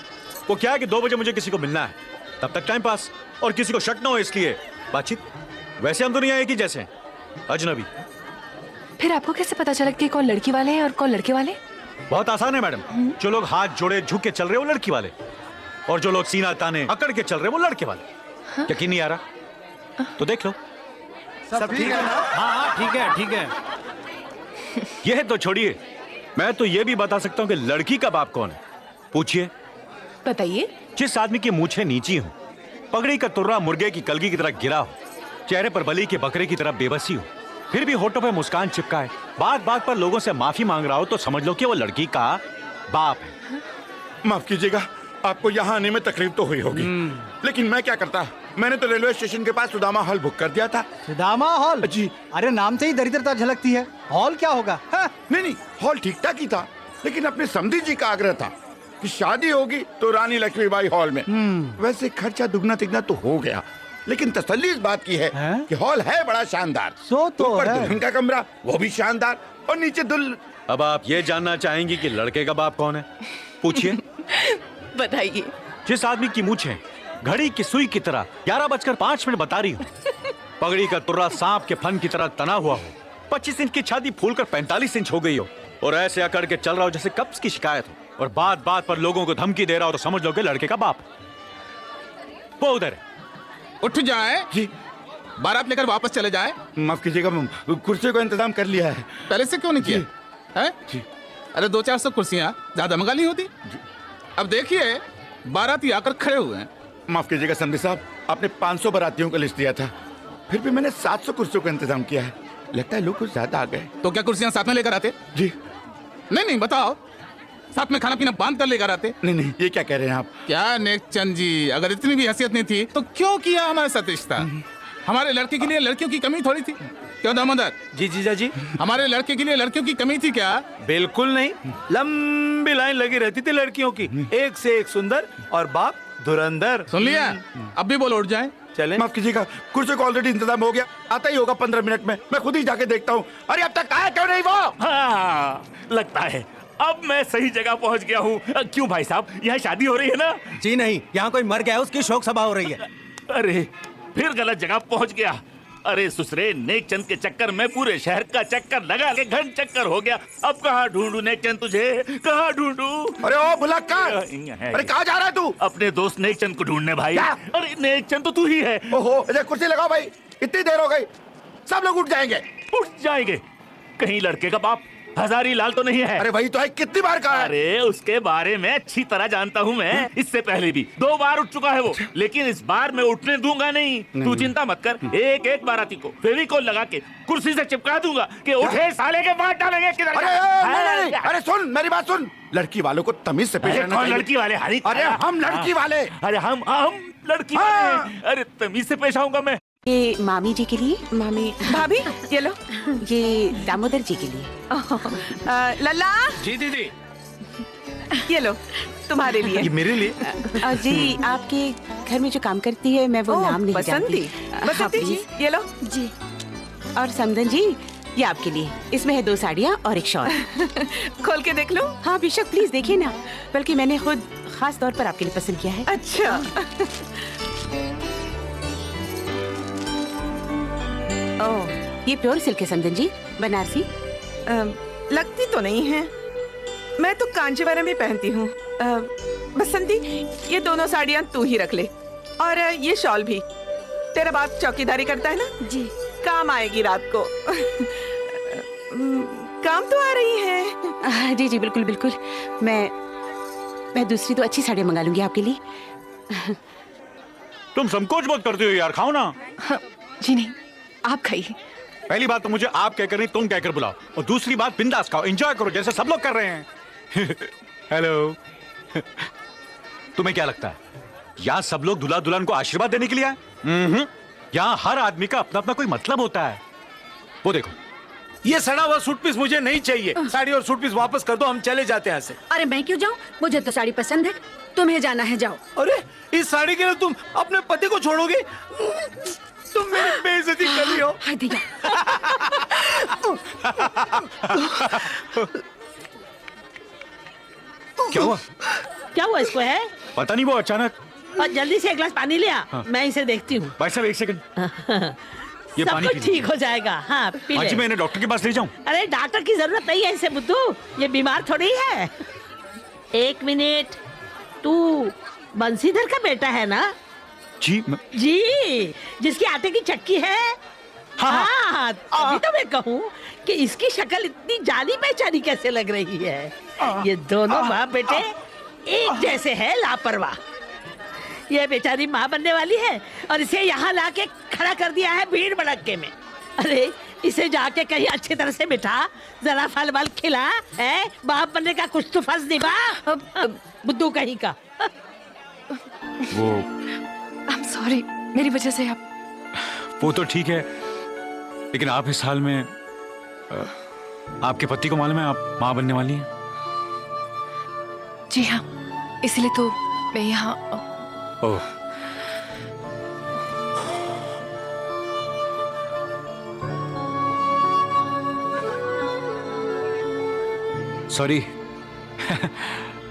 वो क्या है कि 2 बजे मुझे किसी को मिलना है, तब तक टाइम पास, और किसी को शक ना हो इसलिए बातचीत। वैसे हम दुनिया एक ही जैसे हैं, अजनबी। फिर आपको कैसे पता चला कि कौन लड़की वाले हैं और कौन लड़के वाले? बहुत आसान है मैडम। जो लोग हाथ जोड़े झुक के चल रहे वो लड़की वाले, और जो लोग सीना ताने अकड़ के चल रहे वो लड़के वाले। यकीन नहीं आ रहा तो देख लो। सब ठीक है ना? हाँ ठीक है, ठीक है। यह तो छोड़िए, मैं तो ये भी बता सकता हूँ कि लड़की का बाप कौन है। पूछिए। बताइए। जिस आदमी की मूछें नीची हो, पगड़ी का तुर्रा मुर्गे की कलगी की तरह गिरा हो, चेहरे पर बलि के बकरे की तरह बेबसी हो, फिर भी होठों पर मुस्कान चिपकाए, बात बात पर लोगों से माफी मांग रहा हो, तो समझ लो कि वो लड़की का बाप है। माफ कीजिएगा, आपको यहाँ आने में तकलीफ तो हुई होगी, लेकिन मैं क्या करता, मैंने तो रेलवे स्टेशन के पास सुदामा हॉल बुक कर दिया था। सुदामा हॉल? जी। अरे नाम से ही दरिद्रता झलकती है, हॉल क्या होगा? हाँ? नहीं, हॉल ठीक ठाक ही था, लेकिन अपने समधी जी का आग्रह था कि शादी होगी तो रानी लक्ष्मीबाई हॉल में। वैसे खर्चा दुगना तिगना तो हो गया, लेकिन तसल्ली इस बात की है कि हॉल है बड़ा शानदार। ऊपर दुल्हन का कमरा, वो भी शानदार, और नीचे दुल्हन। अब आप ये जानना चाहेंगी कि लड़के का बाप कौन है? पूछिए। बताइए। जिस आदमी की मूछें घड़ी की सुई की तरह 11:05 बता रही हो, पगड़ी का तुर्रा सांप के फन की तरह तना हुआ हो, 25 इंच की छाती फूलकर 45 इंच हो गई हो, और ऐसे अकड़ के चल रहा हो जैसे कब्ज की शिकायत हो, और बात बात पर लोगों को धमकी दे रहा हो, तो समझ लो कि लड़के का बाप। वो उधर है। उठ जाए जी, बारात लेकर वापस चले जाए। माफ कीजिएगा, कुर्सी का इंतजाम कर लिया है। पहले से क्यों नहीं किया है? जी। अरे 200-400 कुर्सियां ज्यादा मंगा ली होती। अब देखिए, बाराती आकर खड़े हुए हैं। माफ कीजिएगा समधी साहब, आपने 500 बारातियों का लिस्ट दिया था, फिर भी मैंने 700 कुर्सियों का इंतजाम किया है। लगता है लोग कुछ ज्यादा आ गए। तो क्या कुर्सियां साथ में लेकर आते? जी। नहीं, बताओ, साथ में खाना पीना बांध कर लेकर आते? नहीं, ये क्या कह रहे हैं आप? क्या नेकचंद जी, अगर इतनी भी हैसियत नहीं थी तो क्यों किया हमारे साथ रिश्ता? हमारे लड़के के लिए लड़कियों की कमी थोड़ी थी? क्यों दामोदर? जी जीजा जी। हमारे लड़के के लिए लड़कियों की कमी थी क्या? बिल्कुल नहीं, लंबी लाइन लगी रहती थी लड़कियों की, एक से एक सुंदर, और बाप धुरंधर। सुन लिया? अब भी बोलो, उठ जाए। चलें? माफ कीजिएगा, कुर्सी का ऑलरेडी इंतजाम हो गया, आता ही होगा 15 मिनट में। मैं खुद ही जाके देखता हूँ। अरे अब तक आया क्यों नहीं वो? हाँ, लगता है अब मैं सही जगह पहुंच गया हूँ। क्यों भाई साहब, यहाँ शादी हो रही है ना? जी नहीं, यहाँ कोई मर गया है, उसकी शोक सभा हो रही है। अरे फिर गलत जगह पहुंच गया। अरे सुसरे, नेकचंद के चक्कर में पूरे शहर का चक्कर लगा के घन चक्कर हो गया। अब कहाँ ढूंढूं नेकचंद तुझे, कहाँ ढूंढूं? अरे ओ भुलक्कड़, अरे कहाँ जा रहा है तू? अपने दोस्त नेकचंद को ढूंढने भाई। अरे नेकचंद तो तू ही है। ओहो, कुर्सी लगाओ भाई, इतनी देर हो गई, सब लोग उठ जाएंगे। उठ जाएंगे? कहीं लड़के का बाप हजारी लाल तो नहीं है? अरे वही तो है, कितनी बार कहा है? अरे उसके बारे में अच्छी तरह जानता हूँ मैं, इससे पहले भी 2 बार उठ चुका है वो, लेकिन इस बार मैं उठने दूंगा नहीं। तू चिंता मत कर, एक एक बाराती को फेविकोल लगा के कुर्सी से चिपका दूंगा कि उठे साले के बात डालेंगे किधर। नहीं, अरे सुन, मेरी बात सुन, लड़की वालों को तमीज से पेश रहना चाहिए। लड़की वाले? अरे हम लड़की वाले। अरे हम लड़की वाले। अरे तमीज से पेश आऊंगा मैं। ये मामी जी के लिए। मामी भाभी, ये लो। ये दामोदर जी के लिए। लल्ला जी दीदी, ये लो तुम्हारे लिए। ये मेरे लिए? जी, आपके घर में जो काम करती है, मैं वो नाम नहीं जानती। बसंती जी, ये लो जी। और समदन जी, ये आपके लिए, इसमें है 2 साड़ियाँ और एक शॉल। खोल के देख लो। हाँ बेशक, प्लीज देखिए ना, बल्कि मैंने खुद खास तौर पर आपके लिए पसंद किया है। अच्छा। ओह, ये प्योर सिल्क है समदन जी, बनारसी। लगती तो नहीं है, मैं तो कांजीवरम भी पहनती हूँ। बसंती, ये दोनों साड़ियाँ तू ही रख ले, और ये शॉल भी। तेरा बाप चौकीदारी करता है ना? जी। काम आएगी रात को। काम तो आ रही है। जी जी बिल्कुल बिल्कुल, मैं दूसरी तो अच्छी साड़ियाँ मंगा लूंगी आपके लिए। तुम संकोच मत करते हो यार, खाओ ना। जी नहीं, आप खाइए। पहली बात तो मुझे आप कहकर नहीं तुम कहकर बुलाओ, और दूसरी बात बिंदास खाओ, एंजॉय करो जैसे सब लोग कर रहे हैं। हेलो। तुम्हें क्या लगता है यहाँ सब लोग दूल्हा दुल्हन को आशीर्वाद देने के लिए आए? यहाँ हर आदमी का अपना अपना कोई मतलब होता है। वो देखो, ये सड़ा हुआ सूट पीस मुझे नहीं चाहिए। साड़ी और सूट पीस वापस कर दो, हम चले जाते हैं यहाँ से। अरे मैं क्यों जाऊँ? मुझे तो साड़ी पसंद है, तुम्हें जाना है जाओ। अरे इस साड़ी के लिए तुम अपने पति को छोड़ोगे? तुम मेरी बेइज्जती कर रही हो। हाय दिया। क्या हुआ? क्या हुआ इसको है? पता नहीं, वो अचानक। और जल्दी से एक गिलास पानी ले आ। हाँ। मैं इसे देखती हूँ। भाई साहब एक सेकंड, ये सब पानी कुछ ठीक हो जाएगा। हाँ पी ले। आज मैं इन्हें डॉक्टर के पास ले जाऊं? अरे डॉक्टर की जरूरत नहीं है इसे बुद्धू, ये बीमार थोड़ी है। एक मिनट, तू बंसीधर का बेटा है ना? जी जी, जिसकी आटे की चक्की है। हाँ, अभी तो मैं कहूँ कि इसकी शक्ल इतनी जानी पहचानी कैसे लग रही है। ये दोनों माँ बेटे एक जैसे हैं, लापरवाह। ये बेचारी माँ बनने वाली है और इसे यहाँ लाके खड़ा कर दिया है भीड़ भड़क्के में। अरे इसे जाके कहीं अच्छी तरह से बिठा, जरा फल वल खिला, है बाप बनने का कुछ तो फर्ज निभा। बुद्धू कहीं का। वो I'm sorry, मेरी वजह से आप। वो तो ठीक है, लेकिन आप इस हाल में आपके पति को मालूम है आप माँ बनने वाली हैं? जी हाँ, इसलिए तो मैं यहाँ। ओह, सॉरी।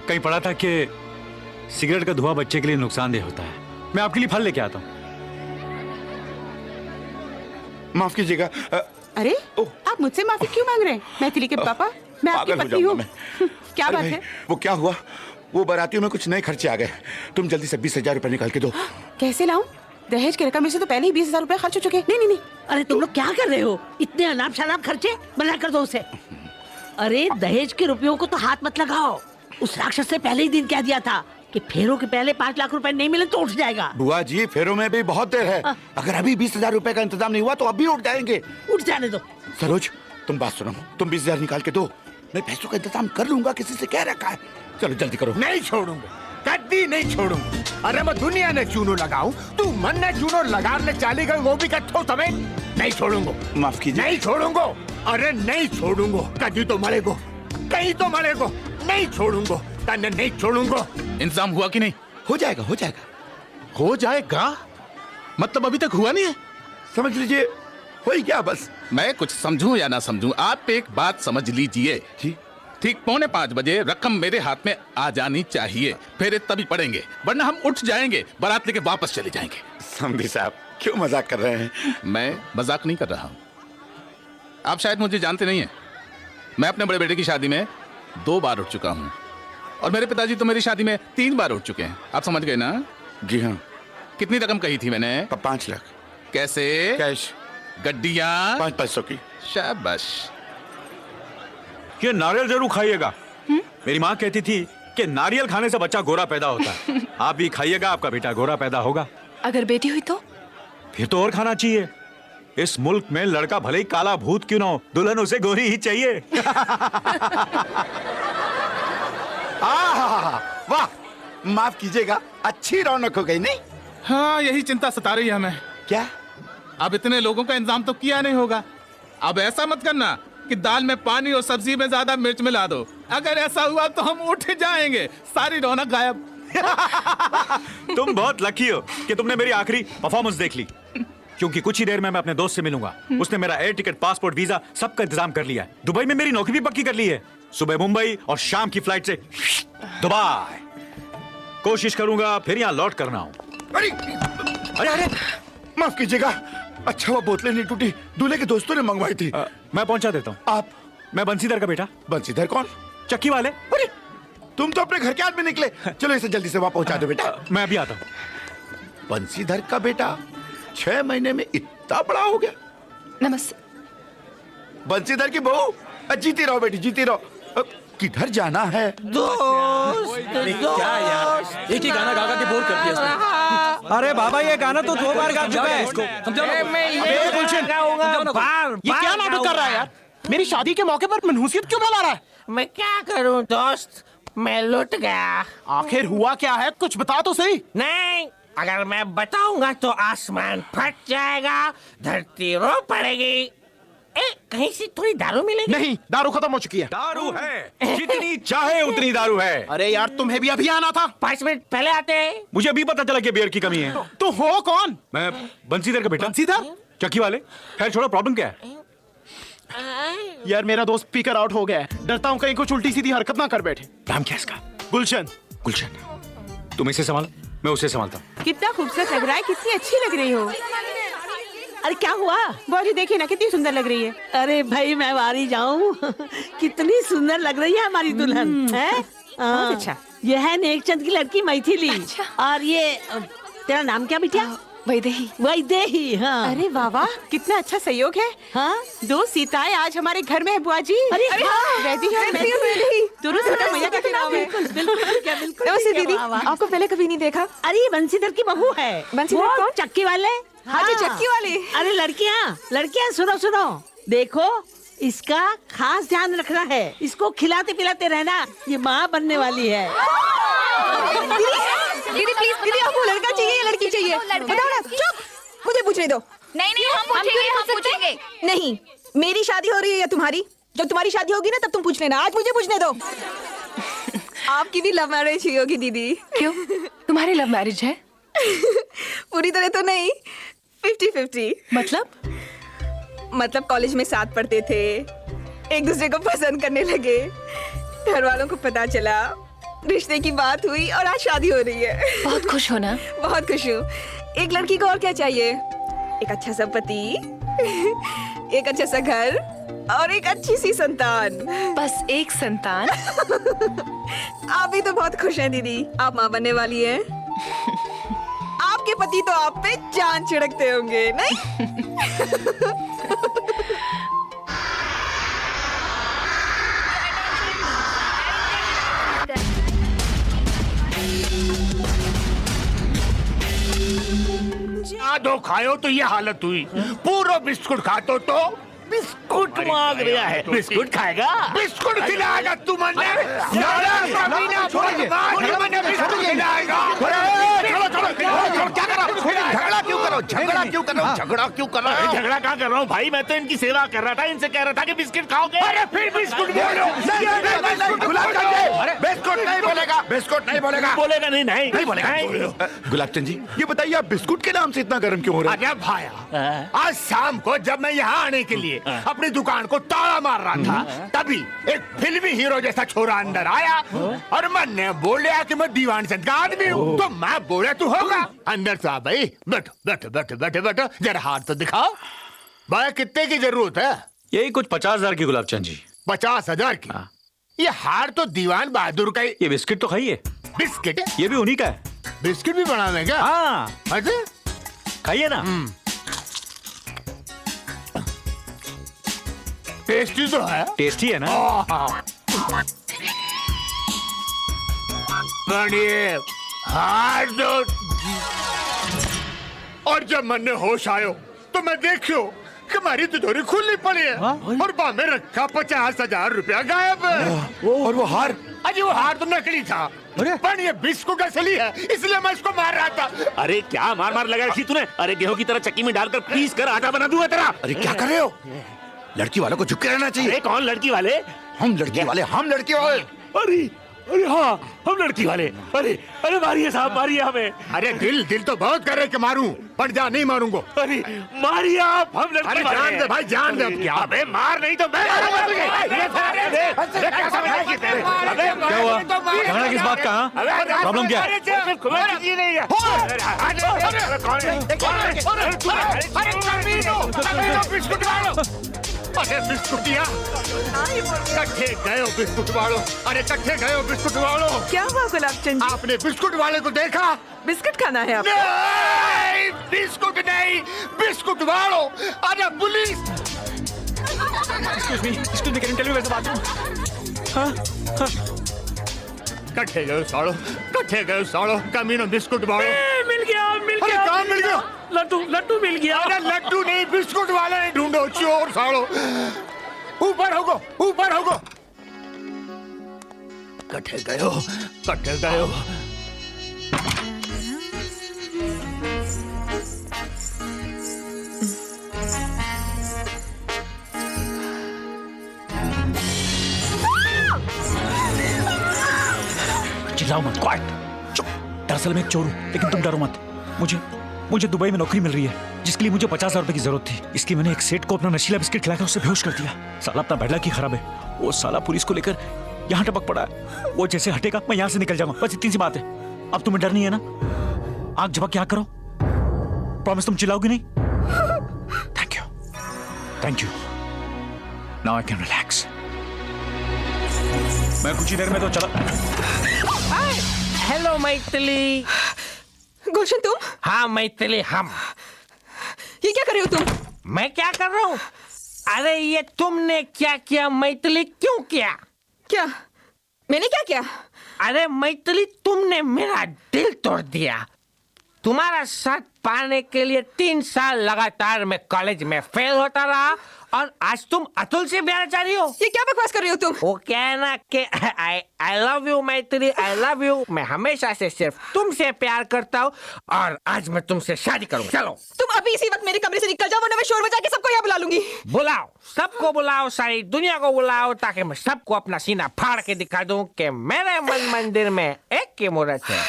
कहीं पढ़ा था कि सिगरेट का धुआं बच्चे के लिए नुकसानदेह होता है। मैं आपके लिए फल लेके आता हूँ। माफ कीजिएगा। अरे आप मुझसे माफी क्यों मांग रहे हैं? मैथिली के पापा, मैं आपकी पागल हो पत्नी हूँ। जाऊंगा क्या अरे बात भाई, है? वो क्या हुआ? वो बारातियों में कुछ नए खर्चे आ गए। तुम जल्दी से 20,000 रुपए निकाल के दो। कैसे लाऊं? दहेज की रकम में से तो पहले ही 20,000 रुपए खर्च हो चुके हैं। नहीं। अरे तुम लोग क्या कर रहे हो? इतने अनाप शनाप खर्चे मना कर दो उसे। अरे दहेज के रुपयों को तो हाथ मत लगाओ। उस राक्षस से पहले ही दिन कह दिया था कि फेरों के पहले 5 लाख रुपए नहीं मिले तो उठ जाएगा। बुआ जी, फेरों में भी बहुत देर है। अगर अभी 20,000 रुपए का इंतजाम नहीं हुआ तो अभी उठ जाएंगे। उठ जाने दो। सरोज, तुम बात सुनो, तुम 20,000 निकाल के दो, मैं पैसों का इंतजाम कर लूंगा। किसी से कह रखा है। चलो जल्दी करो। नहीं छोड़ूंगा, कभी नहीं छोड़ूंगा। अरे मैं दुनिया ने चूनो लगाऊं, तू मन ने चूनो लगाने चाली गई, वो भी कट्ठो समेत। नहीं छोड़ूंगा। माफ कीजिए। नहीं छोड़ूंगा। अरे नहीं छोड़ूंगा। कभी तो मरेगो, कहीं तो मरेगो। नहीं छोड़ूंगा, तन्ने नहीं छोड़ूंगा। इंतजाम हुआ कि नहीं? हो जाएगा, हो जाएगा। हो जाएगा मतलब अभी तक हुआ नहीं है? समझ लीजिए हो ही गया बस। मैं कुछ समझूं या ना समझूं, आप एक बात समझ लीजिए। ठीक 4:45 बजे रकम मेरे हाथ में आ जानी चाहिए, फिर तभी पड़ेंगे, वरना हम उठ जाएंगे, बारात लेके वापस चले जाएंगे। समझी साहब, क्यों मजाक कर रहे हैं? मैं मजाक नहीं कर रहा हूँ। आप शायद मुझे जानते नहीं हैं। मैं अपने बड़े बेटे की शादी में 2 बार उठ चुका हूँ, और मेरे पिताजी तो मेरी शादी में 3 बार उठ चुके हैं। आप समझ गए ना? जी हाँ। कितनी रकम कही थी मैंने? 5 लाख। कैसे? कैश। गड्डियाँ? 500 की। शाबाश। ये नारियल जरूर खाइएगा। मेरी माँ कहती थी कि नारियल खाने से बच्चा गोरा पैदा होता है। आप भी खाइएगा, आपका बेटा गोरा पैदा होगा। अगर बेटी हुई तो? फिर तो और खाना चाहिए। इस मुल्क में लड़का भले ही काला भूत क्यों ना हो, दुल्हन उसे गोरी ही चाहिए। वाह, माफ कीजिएगा, अच्छी रौनक हो गई नहीं? हाँ, यही चिंता सता रही है हमें। क्या? अब इतने लोगों का इंतजाम तो किया नहीं होगा। अब ऐसा मत करना कि दाल में पानी और सब्जी में ज्यादा मिर्च मिला दो। अगर ऐसा हुआ तो हम उठ जाएंगे, सारी रौनक गायब। तुम बहुत लकी हो कि तुमने मेरी आखिरी परफॉर्मेंस देख ली, क्योंकि कुछ ही देर में मैं अपने दोस्त से मिलूंगा। उसने मेरा एयर टिकट, पासपोर्ट, वीजा सबका इंतजाम कर लिया है। दुबई में मेरी नौकरी भी पक्की कर ली है। सुबह मुंबई और शाम की फ्लाइट से दुबई। कोशिश करूंगा फिर यहाँ लौट करना हूँ। अरे माफ कीजिएगा, अच्छा वो बोतलें नहीं टूटी, दूल्हे के दोस्तों ने मंगवाई थी। मैं पहुंचा देता हूँ। आप? मैं बंसीधर का बेटा। बंसीधर कौन? चक्की वाले। अरे तुम तो अपने घर के आदमी निकले। चलो इसे जल्दी से वहां पहुंचा दो बेटा। मैं अभी आता हूँ। बंसीधर का बेटा 6 महीने में इतना बड़ा हो गया। नमस्ते। बंसीधर की बहू, जीती रहो बेटी, जीती रहो। किधर जाना है? क्या यार, एक ही गाना गा गा के बोर कर दिया इसने। अरे बाबा, ये गाना तो 2 बार गा चुका है। ये क्या नाटक कर रहा है यार? मेरी शादी के मौके पर मनहूसियत क्यों फैला रहा है? मैं क्या करूं दोस्त, मैं लुट गया। आखिर हुआ क्या है, कुछ बता तो सही। नहीं, अगर मैं बताऊंगा तो आसमान फट जाएगा, धरती रो पड़ेगी। कहीं से थोड़ी दारू मिलेगी? नहीं, दारू खत्म हो चुकी है। दारू है, जितनी चाहे उतनी दारू है। अरे यार, तुम्हें भी अभी आना था। 5 मिनट पहले आते। मुझे अभी पता चला कि बियर की कमी है। तो हो कौन? मैं बंसीधर का बेटा। बंसीधर? चक्की वाले। खैर छोड़ो, प्रॉब्लम क्या है? यार, मेरा दोस्त स्पीकर आउट हो गया है। डरता हूँ कहीं कुछ उल्टी सीधी हरकत ना कर बैठे। नाम क्या इसका? गुलशन। गुलशन, तुम इसे संभालो, मैं उसे संभालता हूँ। कितना खूबसूरत लग रहा है, कितनी अच्छी लग रही हो। अरे क्या हुआ? बॉडी देखिए ना, कितनी सुंदर लग रही है। अरे भाई, मैं वारी जाऊं। कितनी सुंदर लग रही है हमारी दुल्हन है। बहुत अच्छा। ये है नेकचंद की लड़की मैथिली। और ये तेरा नाम क्या बिटिया? वैदेही। वैदेही, हाँ। अरे वाह वाह, कितना अच्छा सहयोग है। हाँ, 2 सीताएं आज हमारे घर में है बुआ जी। अरे हाँ, वैदेही और मैथिली दोनों छोटा मैया का नाम है। बिल्कुल बिल्कुल, क्या बिल्कुल। नमस्ते दीदी, वाह, वाह। आपको पहले कभी नहीं देखा। अरे ये बंसीधर की बहू है। बंसीधर वो कौन? चक्की वाले। हाँ जी, चक्की वाले। अरे लड़कियाँ सुनो सुनो, देखो इसका खास ध्यान रखना है। इसको खिलाते पिलाते रहना, ये माँ बनने वाली है। दीदी प्लीज, दीदी आपको लड़का चाहिए या लड़की चाहिए? बताओ ना। चुप, मुझे पूछने दो। नहीं, हम पूछेंगे। नहीं, मेरी शादी हो रही है या तुम्हारी? जब तुम्हारी शादी होगी ना, तब तुम पूछ लेना। आज मुझे पूछने दो। आपकी भी लव मैरिज हुई होगी दीदी। क्यों, तुम्हारी लव मैरिज है? पूरी तरह तो नहीं, 50-50। मतलब कॉलेज में साथ पढ़ते थे, एक दूसरे को पसंद करने लगे, घर वालों को पता चला, रिश्ते की बात हुई और आज शादी हो रही है। बहुत खुश हो ना? बहुत खुश हूँ। एक लड़की को और क्या चाहिए? एक अच्छा सा पति, एक अच्छा सा घर और एक अच्छी सी संतान। बस एक संतान? आप भी तो बहुत खुश हैं दीदी, आप माँ बनने वाली हैं। आपके पति तो आप पे जान छिड़कते होंगे, नहीं? दो खायो तो ये हालत हुई। पूरा बिस्कुट खातो तो बिस्कुट मांग रहा है। बिस्कुट खाएगा? बिस्कुट खिलाएगा तू मने? बिस्कुट खिलाएगा? झगड़ा क्यों करो? झगड़ा क्यों करो? झगड़ा क्यों करो? झगड़ा कहाँ कर रहा हूँ भाई, मैं तो इनकी सेवा कर रहा था। इनसे कह रहा था कि बिस्कुट खाओगे। अरे फिर बिस्कुट बोलो। बिस्कुट नहीं बोलेगा, बिस्कुट नहीं बोलेगा। बोलेगा नहीं, नहीं बोलेगा। गुलाबचंद जी, ये बताइए आप बिस्कुट के नाम से इतना गर्म क्यों हो रहा है? अरे भाया, आज शाम को जब मैं यहाँ आने के लिए अपनी दुकान को ताला मार रहा था, तभी एक फिल्मी हीरो जैसा छोरा अंदर आया और मैंने बोला कि मैं दीवान चंद का आदमी हूँ। तो मैं बोला तू होगा। अंदर से आ भाई, बैठो बैठो बैठो बैठो बैठो, जरा हाथ तो दिखाओ। भाई कितने की जरूरत है? यही कुछ 50,000 की गुलाबचंद जी। 50,000 की? ये हार तो दीवान बहादुर का ही। ये बिस्किट तो खाइए। बिस्किट? ये भी उन्हीं का है। बिस्किट भी बना देंगे? हाँ, अच्छा, खाइए ना। टेस्टी तो है। टेस्टी है ना? हार दो। और जब मन होश आयो तो मैं देखियो कि हमारी तिजोरी खुली पड़ी है और बामे रखा 50,000 रुपया गायब है। और वो हार? अजी वो हार तो नकली था, पर ये बिस्कुट असली है, इसलिए मैं इसको मार रहा था। अरे क्या मार मार लगा रखी तूने? अरे गेहूं की तरह चक्की में डालकर पीस कर आटा बना दूंगा तेरा। अरे क्या कर रहे हो? लड़की वालों को झुक के रहना चाहिए। अरे कौन लड़की वाले? हम लड़की वाले, हम लड़की वाले। अरे अरे हाँ, हम लड़की वाले। अरे अरे मारिए साहब, मारिए हमें। अरे दिल तो बहुत कर रहे कि मारूं, पर जा नहीं मारूंगा। अरे मारिए आप, हम लड़की वाले। अरे जान दे भाई, जान दे। क्या? अबे मार नहीं तो मैं क्या हुआ? झगड़ा किस बात का? प्रॉब्लम क्या है? अरे बिस्कुटिया कट्ठे गए हो बिस्कुट वालों। अरे कट्ठे गए हो बिस्कुट वालों। क्या हुआ गुलाबचंद जी? आपने बिस्कुट वाले को देखा? बिस्कुट खाना है आपको? नहीं, बिस्कुट नहीं, बिस्कुट वालों। अरे police! Excuse me, can you tell me where's the bathroom? कट्ठे गए साड़ो कमीनो बिस्कुट वालो मिल गया अरे कहाँ मिल गया? लड्डू मिल गया। अरे लड्डू नहीं बिस्कुट वाले नहीं ढूंढो चोर साड़ो। ऊपर होगो कट्ठे गयो चिल्लाओ मत, क्वाइट, चुप। दरअसल मैं एक चोर हूं, लेकिन तुम डरो मत। मुझे दुबई में नौकरी मिल रही है जिसके लिए मुझे 50,000 रुपए की जरूरत थी। इसलिए मैंने एक सेठ को अपना नशीला बिस्किट खिलाकर उससे बेहोश कर दिया। साला अपना बैठला की खराब है। वो साला पुलिस को लेकर यहाँ टपक पड़ा है। वो जैसे हटेगा मैं यहाँ से निकल जाऊंगा, बस इतनी सी बात है। अब तुम्हें डर नहीं है ना? आग झपक के आग करो। प्रॉमिस तुम चिल्लाओगी नहीं? Thank you. Now I can relax. मैं कुछ ही देर में तो चला। हेलो मैथिली। गुलशन तुम? हाँ मैथिली हम। ये क्या कर रहे हो तुम? मैं क्या कर रहा हूँ? अरे ये तुमने क्या किया मैथिली? क्यों किया? क्या मैंने क्या किया? अरे मैथिली तुमने मेरा दिल तोड़ दिया। तुम्हारा साथ पाने के लिए 3 साल लगातार मैं कॉलेज में फेल होता रहा और आज तुम अतुल से प्यार चाह रही हो। ये क्या बकवास कर रही हो तुम? वो क्या है ना कि I love you Maithili, I love you. मैं हमेशा से सिर्फ तुमसे प्यार करता हूँ और आज मैं तुमसे शादी करूँगा। चलो तुम अभी इसी वक्त मेरे कमरे से निकल जाओ, वरना मैं शोर बजा के सबको यहाँ बुला लूंगी। बुलाओ, सबको बुलाओ, सारी दुनिया को बुलाओ, ताकि मैं सबको अपना सीना फाड़ के दिखा दूं कि मेरे मन मंदिर में एक की मूर्त है।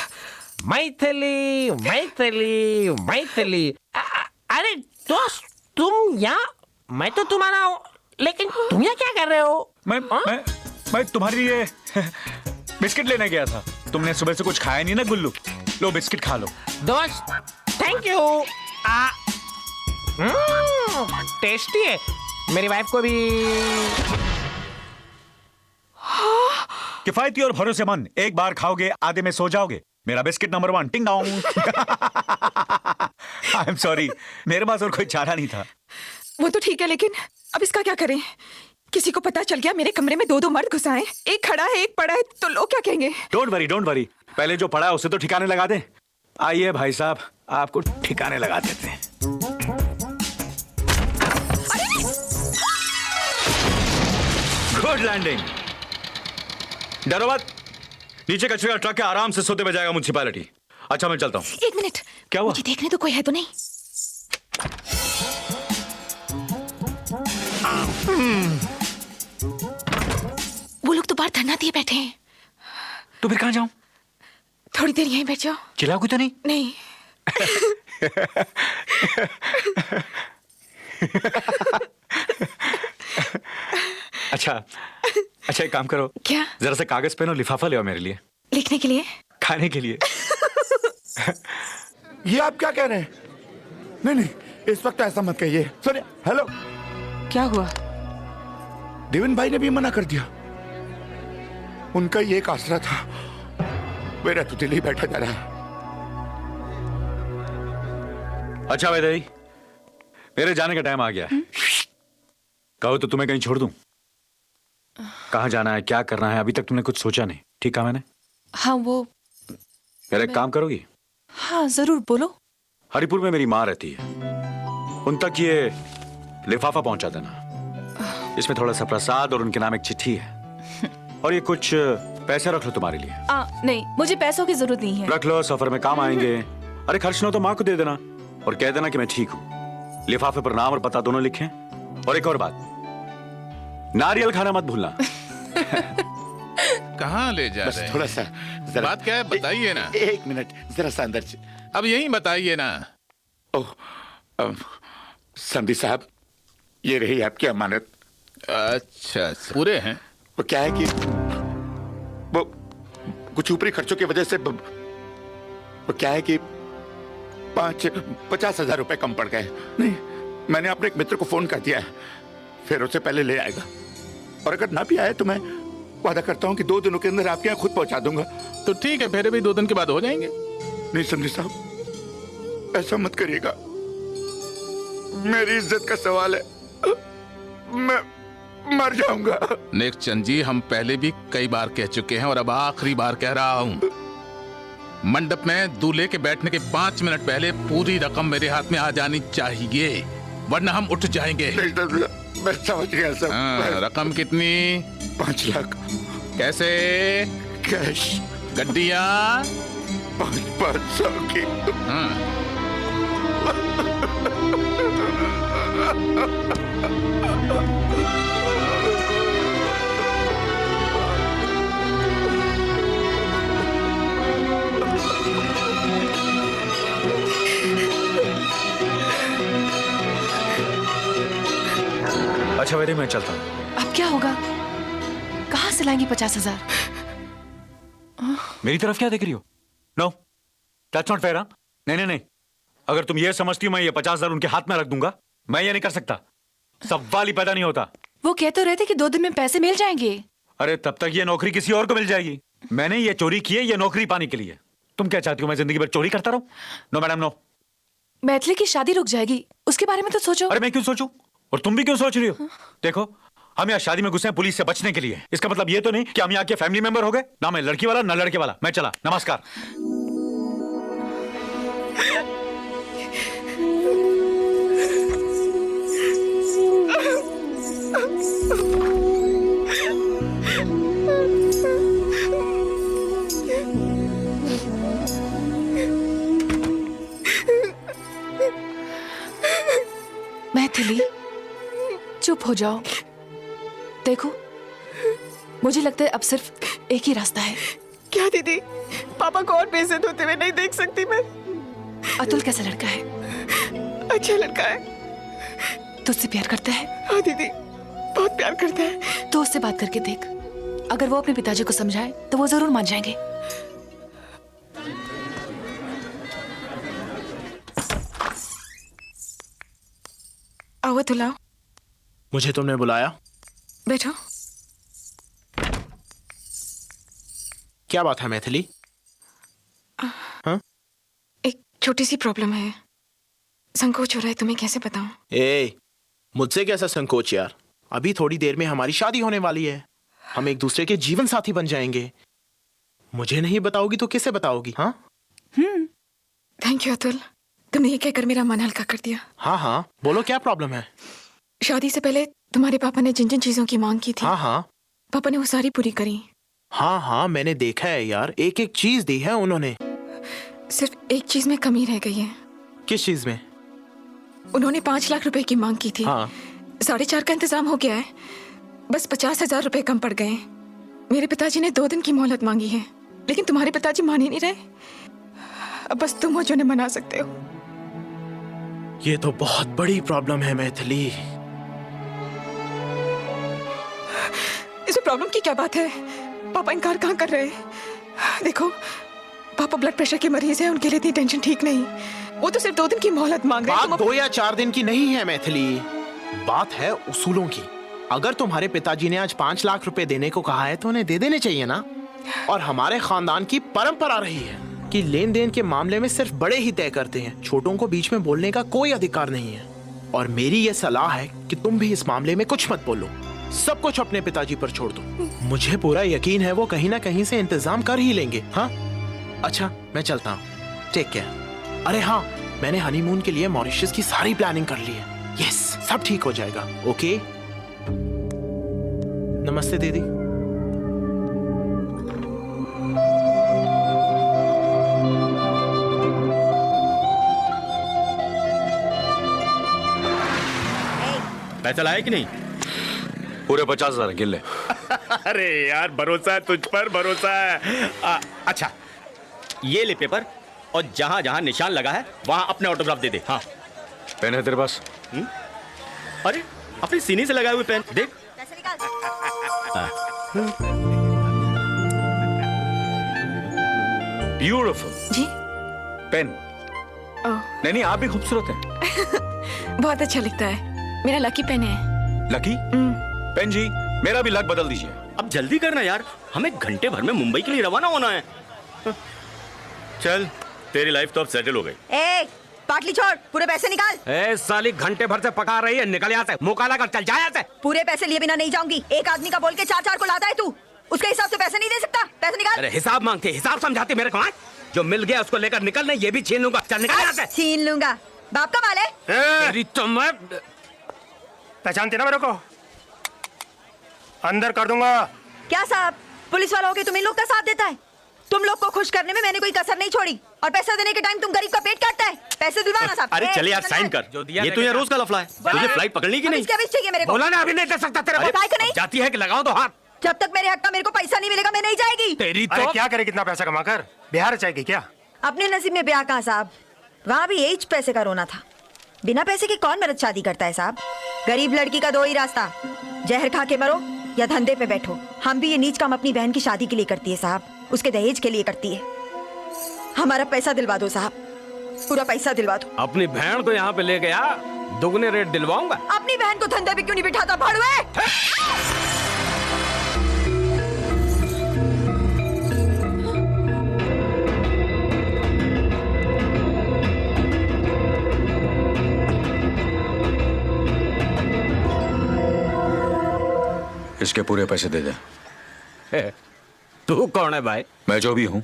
मैथिली मैथिली मैथिली। अरे दोस्त तुम यहाँ, मैं तो तुम्हारा हूँ, लेकिन तुम यहाँ क्या कर रहे हो? मैं तुम्हारे लिए बिस्किट लेने गया था। तुमने सुबह से कुछ खाया नहीं ना गुल्लू? लो बिस्किट खा लो। दोस्त थैंक यू। टेस्टी है। मेरी वाइफ को भी। किफायती और भरोसेमंद, एक बार खाओगे आधे में सो जाओगे। मेरा बिस्किट नंबर 1 टिंग डाउन। आई एम सॉरी, मेरे पास और कोई चारा नहीं था। वो तो ठीक है, लेकिन अब इसका क्या करें? किसी को पता चल गया मेरे कमरे में 2 मर्द घुस आए, एक खड़ा है एक पड़ा है, तो लोग क्या कहेंगे? डोंट वरी, पहले जो पड़ा है उसे तो ठिकाने लगा दे। आइए भाई साहब, आपको ठिकाने लगा देते हैं। Good landing. डरो मत, नीचे कचरे का ट्रक है, आराम से सोते बजाएगा म्युनिसिपैलिटी। अच्छा मैं चलता हूँ। 1 मिनट, क्या हुआ? मुझे देखने तो कोई है तो नहीं? वो लोग तो बाहर धरना दिए बैठे हैं। तो फिर कहाँ जाऊं? थोड़ी देर यहीं बैठ जाओ। चिल्लाओगी तो नहीं? नहीं। अच्छा एक काम करो। क्या? जरा सा कागज पेन और लिफाफा ले आओ मेरे लिए। लिखने के लिए? खाने के लिए। ये आप क्या कह रहे हैं? नहीं, इस वक्त ऐसा मत कहिए। सुनिए, हेलो। क्या हुआ? देवेन भाई ने भी मना कर दिया। उनका ये एक आसरा था, मेरा तो दिल ही बैठा जा रहा है। अच्छा वैदेही, मेरे जाने का टाइम आ गया है। कहो तो तुम्हें कहीं छोड़ दूं? कहाँ जाना है, क्या करना है, अभी तक तुमने कुछ सोचा नहीं। ठीक कहा मैंने? हाँ वो मेरा एक काम करोगी? हाँ जरूर, बोलो। हरिपुर में मेरी माँ रहती है, उन तक ये लिफाफा पहुंचा देना। इसमें थोड़ा सा प्रसाद और उनके नाम एक चिट्ठी है, और ये कुछ पैसे रख लो तुम्हारे लिए। नहीं, मुझे पैसों की जरूरत नहीं है। रख लो, सफर में काम आएंगे। अरे खर्च ना तो माँ को दे देना और कह देना कि मैं ठीक हूँ। लिफाफे पर नाम और पता दोनों लिखें। और एक और बात, नारियल खाना मत भूलना। कहाँ ले जा बस रहे हैं? थोड़ा सा बात क्या है बताइए ना। 1 मिनट, जरा सा अंदर से। अब यही बताइए ना। ओह, समधी साहब, ये रही आपकी अमानत। अच्छा, पूरे हैं? वो क्या है कि वो कुछ ऊपरी खर्चों की वजह से वो क्या है कि 50,000 रुपए कम पड़ गए। नहीं, मैंने अपने एक मित्र को फोन कर दिया है, फिर उसे पहले ले आएगा। और अगर ना भी आए तो मैं वादा करता हूँ कि 2 दिनों के अंदर आपके यहाँ खुद पहुंचा दूंगा। तो ठीक है, फिर भी 2 दिन के बाद हो जाएंगे। नहीं समझे साहब, ऐसा मत करिएगा, मेरी इज्जत का सवाल है। मर जाऊंगा। नेक्स्ट चंद जी, हम पहले भी कई बार कह चुके हैं और अब आखिरी बार कह रहा हूँ, मंडप में दूल्हे के बैठने के 5 मिनट पहले पूरी रकम मेरे हाथ में आ जानी चाहिए, वरना हम उठ जाएंगे। मैं समझ गया सब। रकम कितनी? 5 लाख। कैसे? कैश। गड्डियाँ? 500 की। अच्छा वैदे, मैं चलता हूँ। अब क्या होगा? कहाँ से लाएंगी 50,000? मेरी तरफ क्या देख रही हो? No, that's not fair. नहीं नहीं नहीं, अगर तुम ये समझती हो मैं ये 50,000 उनके हाथ में रख दूंगा, मैं ये नहीं कर सकता। सवाल ही पैदा नहीं होता। वो कह तो रहे थे कि 2 दिन में पैसे मिल जाएंगे। अरे तब तक ये नौकरी किसी और को मिल जाएगी। मैंने ये चोरी की है ये नौकरी पाने के लिए। तुम क्या चाहती हो, मैं जिंदगी भर चोरी करता रहूं? No madam no. मैथिली की शादी रुक जाएगी, उसके बारे में तो सोचो। अरे मैं क्यों सोचूं? और तुम भी क्यों सोच रही हो? देखो, हम यहाँ शादी में घुसे हैं पुलिस से बचने के लिए। इसका मतलब ये तो नहीं कि हम यहाँ के फैमिली मेंबर हो गए। ना मैं लड़की वाला ना लड़के वाला। मैं चला, नमस्कार। मैथिली, चुप हो जाओ। देखो, मुझे लगता है अब सिर्फ एक ही रास्ता है। क्या दीदी, पापा को और बेइज्जत होते हुए नहीं देख सकती मैं। अतुल कैसा लड़का है? अच्छा लड़का है। तुझसे प्यार करता है? हाँ दीदी, बहुत प्यार करता है। तो उससे बात करके देख, अगर वो अपने पिताजी को समझाए तो वो जरूर मान जाएंगे। आओ अतुल, मुझे तुमने बुलाया? बैठो। क्या बात है मैथिली? हाँ? एक छोटी सी प्रॉब्लम है, संकोच हो रहा है, तुम्हें कैसे बताऊं? मुझसे कैसा संकोच यार? अभी थोड़ी देर में हमारी शादी होने वाली है, हम एक दूसरे के जीवन साथी बन जाएंगे। मुझे नहीं बताओगी तो किसे बताओगी? हाँ? थैंक यू अतुल, तुमने ये कहकर मेरा मन हल्का कर दिया। हाँ हाँ, बोलो क्या प्रॉब्लम है? शादी से पहले तुम्हारे पापा ने जिन जिन चीजों की मांग की थी, हाँ हाँ, पापा ने वो सारी पूरी करी। हाँ हाँ, मैंने देखा है यार, एक एक चीज दी है उन्होंने। सिर्फ एक चीज में कमी रह गई है। किस चीज में? उन्होंने 5 लाख रुपए की मांग की थी। हाँ। 4.5 का इंतजाम हो गया है, बस 50,000 रुपए कम पड़ गए। मेरे पिताजी ने 2 दिन की मोहलत मांगी है, लेकिन तुम्हारे पिताजी मान ही नहीं रहे। अब बस तुम हो जो उन्हें मना सकते हो। ये तो बहुत बड़ी प्रॉब्लम है मैथिली। इसमें प्रॉब्लम की क्या बात है? पापा इनकार कहाँ कर रहे हैं? देखो, पापा ब्लड प्रेशर के मरीज हैं, उनके लिए इतनी टेंशन ठीक नहीं। वो तो सिर्फ 2 दिन की मोहलत मांग रहे हैं। बात 2 या 4 दिन की नहीं है मैथिली, बात है उसूलों की। अगर तुम्हारे पिताजी ने आज 5 लाख रुपए देने को कहा है तो उन्हें दे देने चाहिए ना। और हमारे खानदान की परंपरा रही है कि लेन देन के मामले में सिर्फ बड़े ही तय करते हैं, छोटों को बीच में बोलने का कोई अधिकार नहीं है। और मेरी ये सलाह है कि तुम भी इस मामले में कुछ मत बोलो, सब कुछ अपने पिताजी पर छोड़ दो। मुझे पूरा यकीन है वो कहीं ना कहीं से इंतजाम कर ही लेंगे। हाँ अच्छा, मैं चलता हूँ, टेक केयर। अरे हाँ, मैंने हनीमून के लिए मॉरिशस की सारी प्लानिंग कर ली है। यस, सब ठीक हो जाएगा। ओके, नमस्ते दीदी। पैसा लाया कि नहीं? पूरे 50,000 गिन ले। अरे यार, भरोसा है तुझ पर, भरोसा है। अच्छा, ये ले पेपर और जहां जहां निशान लगा है वहां अपने ऑटोग्राफ दे दे। हाँ, पेन है तेरे पास? अरे अपने सीने से लगाए हुए पेन देख। ब्यूटीफुल जी पेन। नहीं नहीं, आप भी खूबसूरत हैं। बहुत अच्छा लिखता है, मेरा लकी पेन है। लकी पेन जी, मेरा भी लक बदल दीजिए। अब जल्दी करना यार, हमें घंटे भर में मुंबई के लिए रवाना होना है। चल, तेरी लाइफ तो अब सेटल हो गई। पाटली छोड़, पूरे पैसे निकाल। ए साली घंटे भर से पका रही है, निकल यहाँ से, मुंह काला कर चल जा यहाँ से। पूरे पैसे लिए बिना नहीं जाऊंगी। एक आदमी का बोल के 4-4 को लाता है तू, उसके हिसाब से पैसे नहीं दे सकता। पैसे निकाल। अरे हिसाब मांगते, हिसाब समझाती मेरे को। जो मिल गया उसको लेकर निकल, नहीं ये भी छीन लूंगा। चल निकल यहाँ से। छीन लूंगा, बाप का माल है। तेरी तो मैं पहचानते ना मेरे को? अंदर कर दूंगा। क्या साहब, पुलिस वाला होके तुम इन लोग का साथ देता है? तुम लोग को खुश करने में मैंने कोई कसर नहीं छोड़ी, और पैसा देने के टाइम तुम गरीब का पेट काटता है। पैसे दिलवाना साहब। अरे चले यार, साइन कर। ये तो यहाँ रोज का लफड़ा है। तुझे फ्लाइट पकड़नी की नहीं? इसका भी चाहिए मेरे को। बोला ना अभी नहीं दे सकता तेरे को। काय का नहीं? जाती है कि लगाओ तो हाथ। जब तक मेरे हक का मेरे को पैसा नहीं मिलेगा मैं नहीं जाएगी। तेरी अरे क्या करे, कितना पैसा कमा कर बिहार जाएगी क्या? अपने नसीब में ब्याह कहा साहब, वहाँ भी यही पैसे का रोना था। बिना पैसे के कौन मर्द शादी करता है साहब? गरीब लड़की का दो ही रास्ता, जहर खा के मरो या धंधे पे बैठो। हम भी ये नीच काम अपनी बहन की शादी के लिए करती है साहब, उसके दहेज के लिए करती है। हमारा पैसा दिलवा दो साहब, पूरा पैसा दिलवा दो। अपनी बहन को यहाँ पे ले गया, दुगने रेट दिलवाऊंगा। अपनी बहन को धंधे पे क्यों नहीं बिठाता भड़वे? इसके पूरे पैसे दे दे। तू कौन है भाई? मैं जो भी हूँ,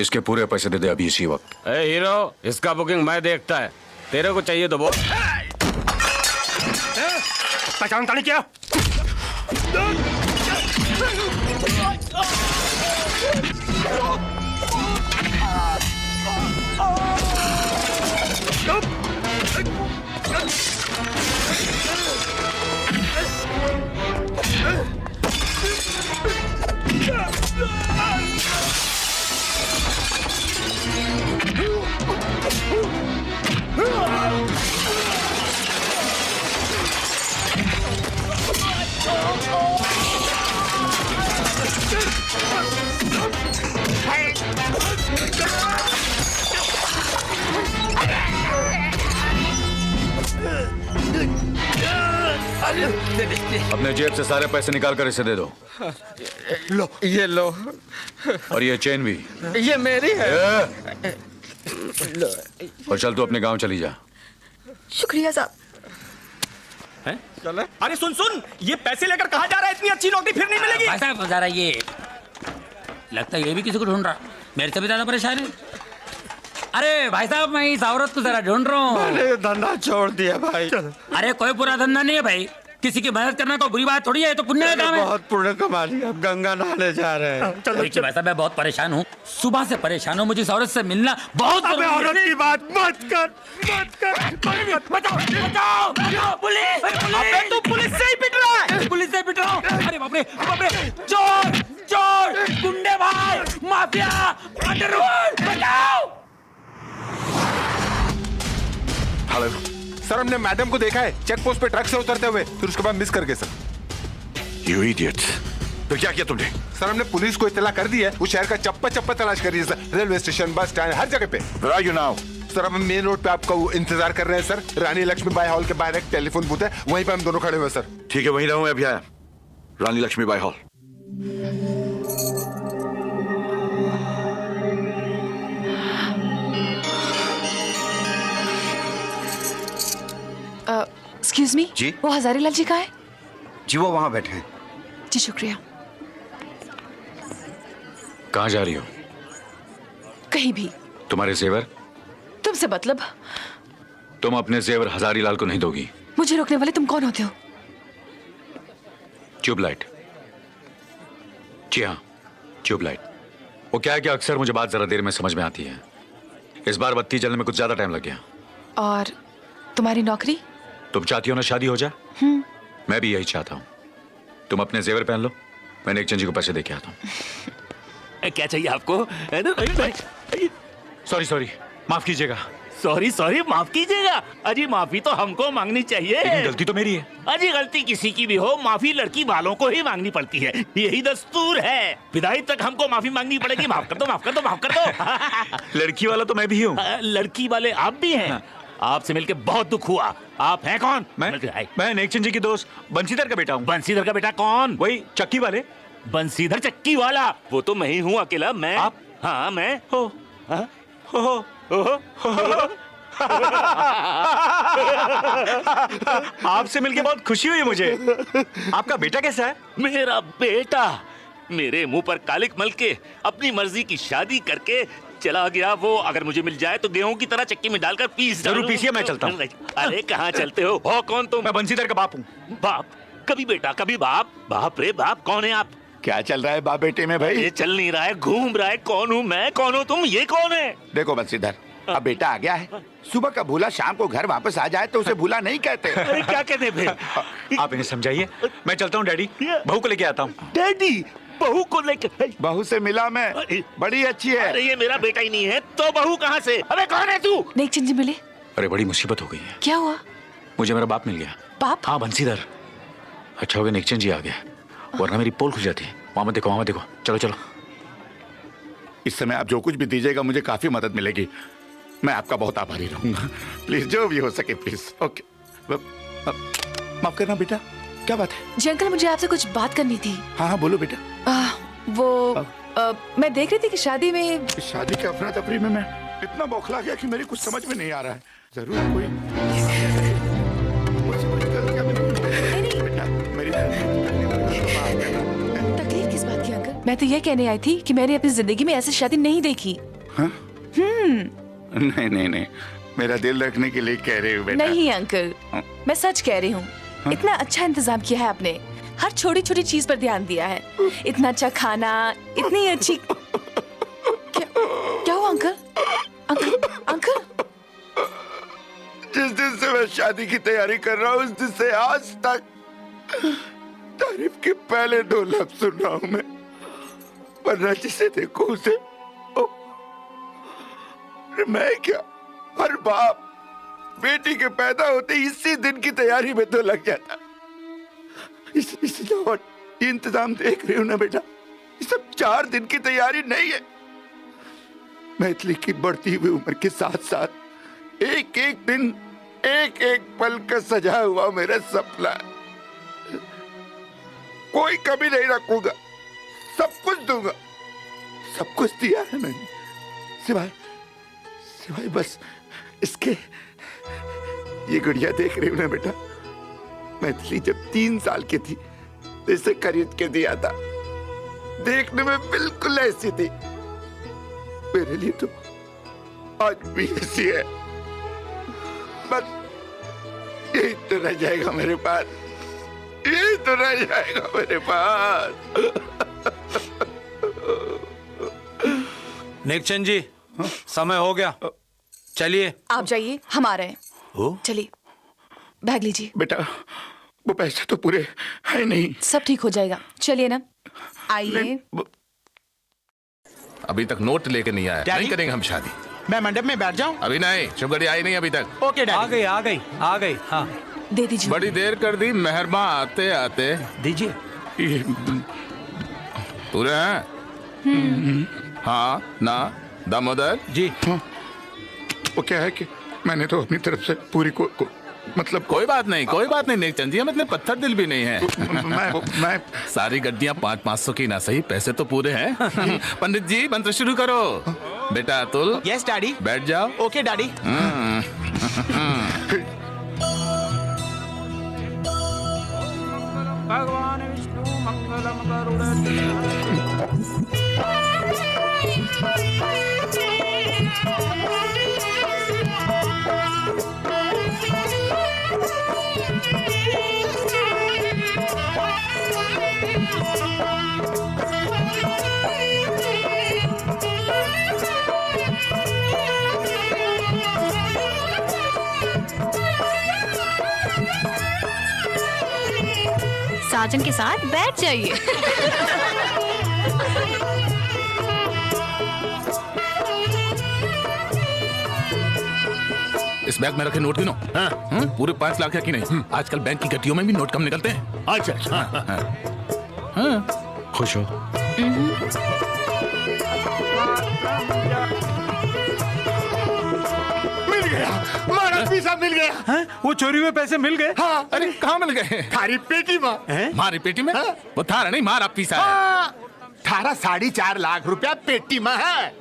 इसके पूरे पैसे दे दे अभी इसी वक्त। ए हीरो, इसका बुकिंग मैं देखता है, तेरे को चाहिए तो बोल। पहचानता नहीं क्या? अपने जेब से सारे पैसे निकाल कर इसे दे दो। लो, ये लो। और ये चेन भी। ये मेरी है। और चल तू अपने गांव चली जा। शुक्रिया साहब। चल। अरे सुन सुन, ये पैसे लेकर कहाँ जा रहा है? इतनी अच्छी नौकरी फिर नहीं मिलेगी। भाई साहब जा रहा है ये, लगता है ये भी किसी को ढूंढ रहा। मेरे से भी ज्यादा परेशान है। अरे भाई साहब, मैं इस औरत को जरा ढूंढ रहा हूँ। मैंने धंधा छोड़ दिया भाई। अरे कोई बुरा धंधा नहीं है भाई, किसी की मदद करना कोई बुरी बात थोड़ी है, तो पुण्य का काम है। बहुत पुण्य कमा लिया, अब गंगा नहाने जा रहे हैं। देखिए भाई साहब, मैं बहुत परेशान हूँ, सुबह से परेशान हूँ, मुझे इस औरत से मिलना बहुत अबे औरत की बात मत कर, मत कर। बचाओ बचाओ बचाओ, पुलिस! अबे तू पुलिस से ही पिट रहा है। पुलिस से पिट रहा हूँ। अरे बाप रे बाप रे, चोर चोर, गुंडे भाई, माफिया, अंडरवर्ल्ड, बचाओ! हेलो सर, हमने मैडम को देखा है चेक पोस्ट पे ट्रक से उतरते हुए, फिर उसके बाद मिस कर गए सर। You idiots! तो क्या किया तुमने? सर हमने पुलिस को इत्तला कर दी है, उस शहर का चप्पा चप्पा तलाश कर रही है sir, railway station, bus stand, हर जगह पे। Where are you now? Sir हम मेन रोड पे आपका इंतजार कर रहे हैं सर। रानी लक्ष्मीबाई हॉल के बाहर एक टेलीफोन बूथ है, वहीं पे हम दोनों खड़े हुए सर। ठीक है, वहीं रहूं, मैं अभी आया। रानी लक्ष्मीबाई हॉल। एक्सक्यूज मी जी? वो हजारीलाल जी कहाँ है? जी वो वहां बैठे हैं। जी शुक्रिया। कहाँ जा रही हो? कहीं भी। तुम्हारे जेवर? तुमसे मतलब? तुम अपने जेवर हजारीलाल को नहीं दोगी। मुझे रोकने वाले तुम कौन होते हो? ट्यूबलाइट। जी हाँ, ट्यूबलाइट। वो क्या है कि अक्सर मुझे बात जरा देर में समझ में आती है। इस बार बत्ती जलने में कुछ ज्यादा टाइम लग गया। और तुम्हारी नौकरी? तुम चाहती हो ना शादी हो जाए? मैं भी यही चाहता हूँ। तुम अपने जेवर पहन लो, मैंने एक चंजी को पैसे दे के आता हूँ। क्या चाहिए आपको? सॉरी सॉरी, माफ कीजिएगा। सॉरी सॉरी, माफ कीजिएगा। अजी माफी तो हमको मांगनी चाहिए। लेकिन गलती तो मेरी है। अजी गलती किसी की भी हो, माफी लड़की वालों को ही मांगनी पड़ती है, यही दस्तूर है। विदाई तक हमको माफी मांगनी पड़ेगी। माफ कर दो, माफ कर दो, माफ कर दो। लड़की वाला तो मैं भी हूँ। लड़की वाले आप भी हैं? आपसे मिलके बहुत दुख हुआ। आप हैं कौन? मैं नेक चंद जी की दोस्त बंसीधर का बेटा हूँ। बंसीधर का बेटा कौन? वही चक्की वाले। बंसीधर चक्की वाला? वो तो मैं ही हूँ अकेला। मैं? आप? हाँ मैं। हो आपसे मिलके बहुत खुशी हुई मुझे। आपका बेटा कैसा है? मेरा बेटा मेरे मुंह पर कालिक मल के अपनी मर्जी की शादी करके चला गया। वो अगर मुझे मिल जाए तो गेहूं की तरह चक्की में डालकर पीस जरूर डालूं। पीसिए, मैं चलता हूं। अरे कहाँ चलते हो कौन तुम? मैं बंसीधर का बाप हूँ। बाप? कभी बेटा कभी बाप। बाप रे बाप, कौन है आप? क्या चल रहा है बाप बेटे में भाई? ये चल नहीं रहा है, घूम रहा है। कौन हूँ मैं, कौन हो तुम, ये कौन है? देखो बंसीधर, अब बेटा आ गया है, सुबह का भूला शाम को घर वापस आ जाए तो उसे भूला नहीं कहते। अरे क्या कहते फिर? आप इन्हें समझाइए, मैं चलता हूँ डैडी, बहू को लेके आता हूँ। डैडी? बहू को लेके? बहू से मिला मैं, बड़ी अच्छी है। अरे ये मेरा बेटा ही नहीं है तो बहू कहाँ से? अबे कौन है तू? नेकचंद जी मिले? अरे बड़ी मुसीबत हो गई है। क्या हुआ? मुझे मेरा बाप मिल गया। बाप? हाँ बंसीधर। अच्छा हो गया नेकचंद जी आ गया, वरना मेरी पोल खुल जाती। वहां मत देखो, वहां मत देखो, चलो चलो। इस समय आप जो कुछ भी दीजिएगा मुझे काफी मदद मिलेगी। मैं आपका बहुत आभारी रहूंगा। प्लीज जो भी हो सके प्लीज। ओके, माफ करना बेटा, क्या बात है? जी अंकल, मुझे आपसे कुछ बात करनी थी। हाँ हाँ बोलो बेटा। मैं देख रही थी कि शादी के अफरा तफरी में मैं इतना बौखला गया कि मेरी कुछ समझ में नहीं आ रहा है। जरूर कोई तकलीफ किस बात की अंकल? मैं तो ये कहने आई थी कि मैंने अपनी जिंदगी में ऐसी शादी नहीं देखी। हाँ? नहीं नहीं नहीं, मेरा दिल रखने के लिए कह रही हूँ बेटा। नहीं अंकल, मैं सच कह रही हूँ। इतना अच्छा इंतजाम किया है आपने, हर छोटी छोटी चीज पर ध्यान दिया है। इतना अच्छा खाना, इतनी अच्छी क्या हुआ अंकल? अंकल जिस दिन से मैं शादी की तैयारी कर रहा हूँ उस दिन से आज तक तारीफ के पहले 2 लफ्ज सुन रहा हूँ मैं, वरना जिसे देखो उसे मैं क्या, हर बाप बेटी के पैदा होते इसी दिन की तैयारी में तो लग जाता। ये इंतजाम देख रही हूँ ना बेटा, ये सब 4 दिन की तैयारी नहीं है। मैथिली की बढ़ती हुई उम्र के साथ साथ एक एक दिन, एक एक पल का सजा हुआ मेरा सपना। कोई कमी नहीं रखूंगा, सब कुछ दूंगा। सब कुछ दिया है मैंने, सिवाय बस इसके। ये गुड़िया देख रही हूँ ना बेटा, मैथिली जब 3 साल की थी तो इसे खरीद के दिया था। देखने में बिल्कुल ऐसी थी, मेरे लिए तो आज भी ऐसी है। बस यही तो रह जाएगा मेरे पास, यही तो रह जाएगा मेरे पास। नेकचंद जी, समय हो गया, चलिए। आप जाइए, हम आ रहे हैं। चलिए, बैग लीजिए। बेटा वो पैसे तो पूरे है नहीं। सब ठीक हो जाएगा, चलिए ना, आइए। अभी तक नोट लेके नहीं आया, नहीं करेंगे हम शादी। मैं मंडप में बैठ जाऊं? अभी नहीं, शुभगढ़ी आई नहीं अभी तक। Okay daddy. आ गई। हाँ दे दीजिए। बड़ी देर कर दी, मेहरबा आते आते दीजिए। पूरे हैं? हाँ ना दामोदर जी। वो क्या है कि मैंने तो अपनी तरफ से पूरी मतलब कोई बात नहीं नेकचंद जी, हम इतने पत्थर दिल भी नहीं है। मैं सारी गड्डियां 500-500 की ना सही, पैसे तो पूरे हैं। पंडित जी मंत्र शुरू करो। बेटा अतुल। Yes daddy. बैठ जाओ। Okay daddy. भगवान विष्णु मंगलम गरुड़। साजन के साथ बैठ जाइए। इस बैग में रखे नोट गिनो। पूरे 5 लाख है कि नहीं? आजकल बैंक की गड्डियों में भी नोट कम निकलते हैं। अच्छा। खुश हो? मिल गया, महाराज पीसा मिल गया। वो चोरी हुए पैसे मिल गए? हाँ। अरे कहाँ मिल गए? थारी पेटी में। मारी पेटी में? वो थारा नहीं, मारा पीसा है। थारा 4.5 लाख रुपया पेटी में है।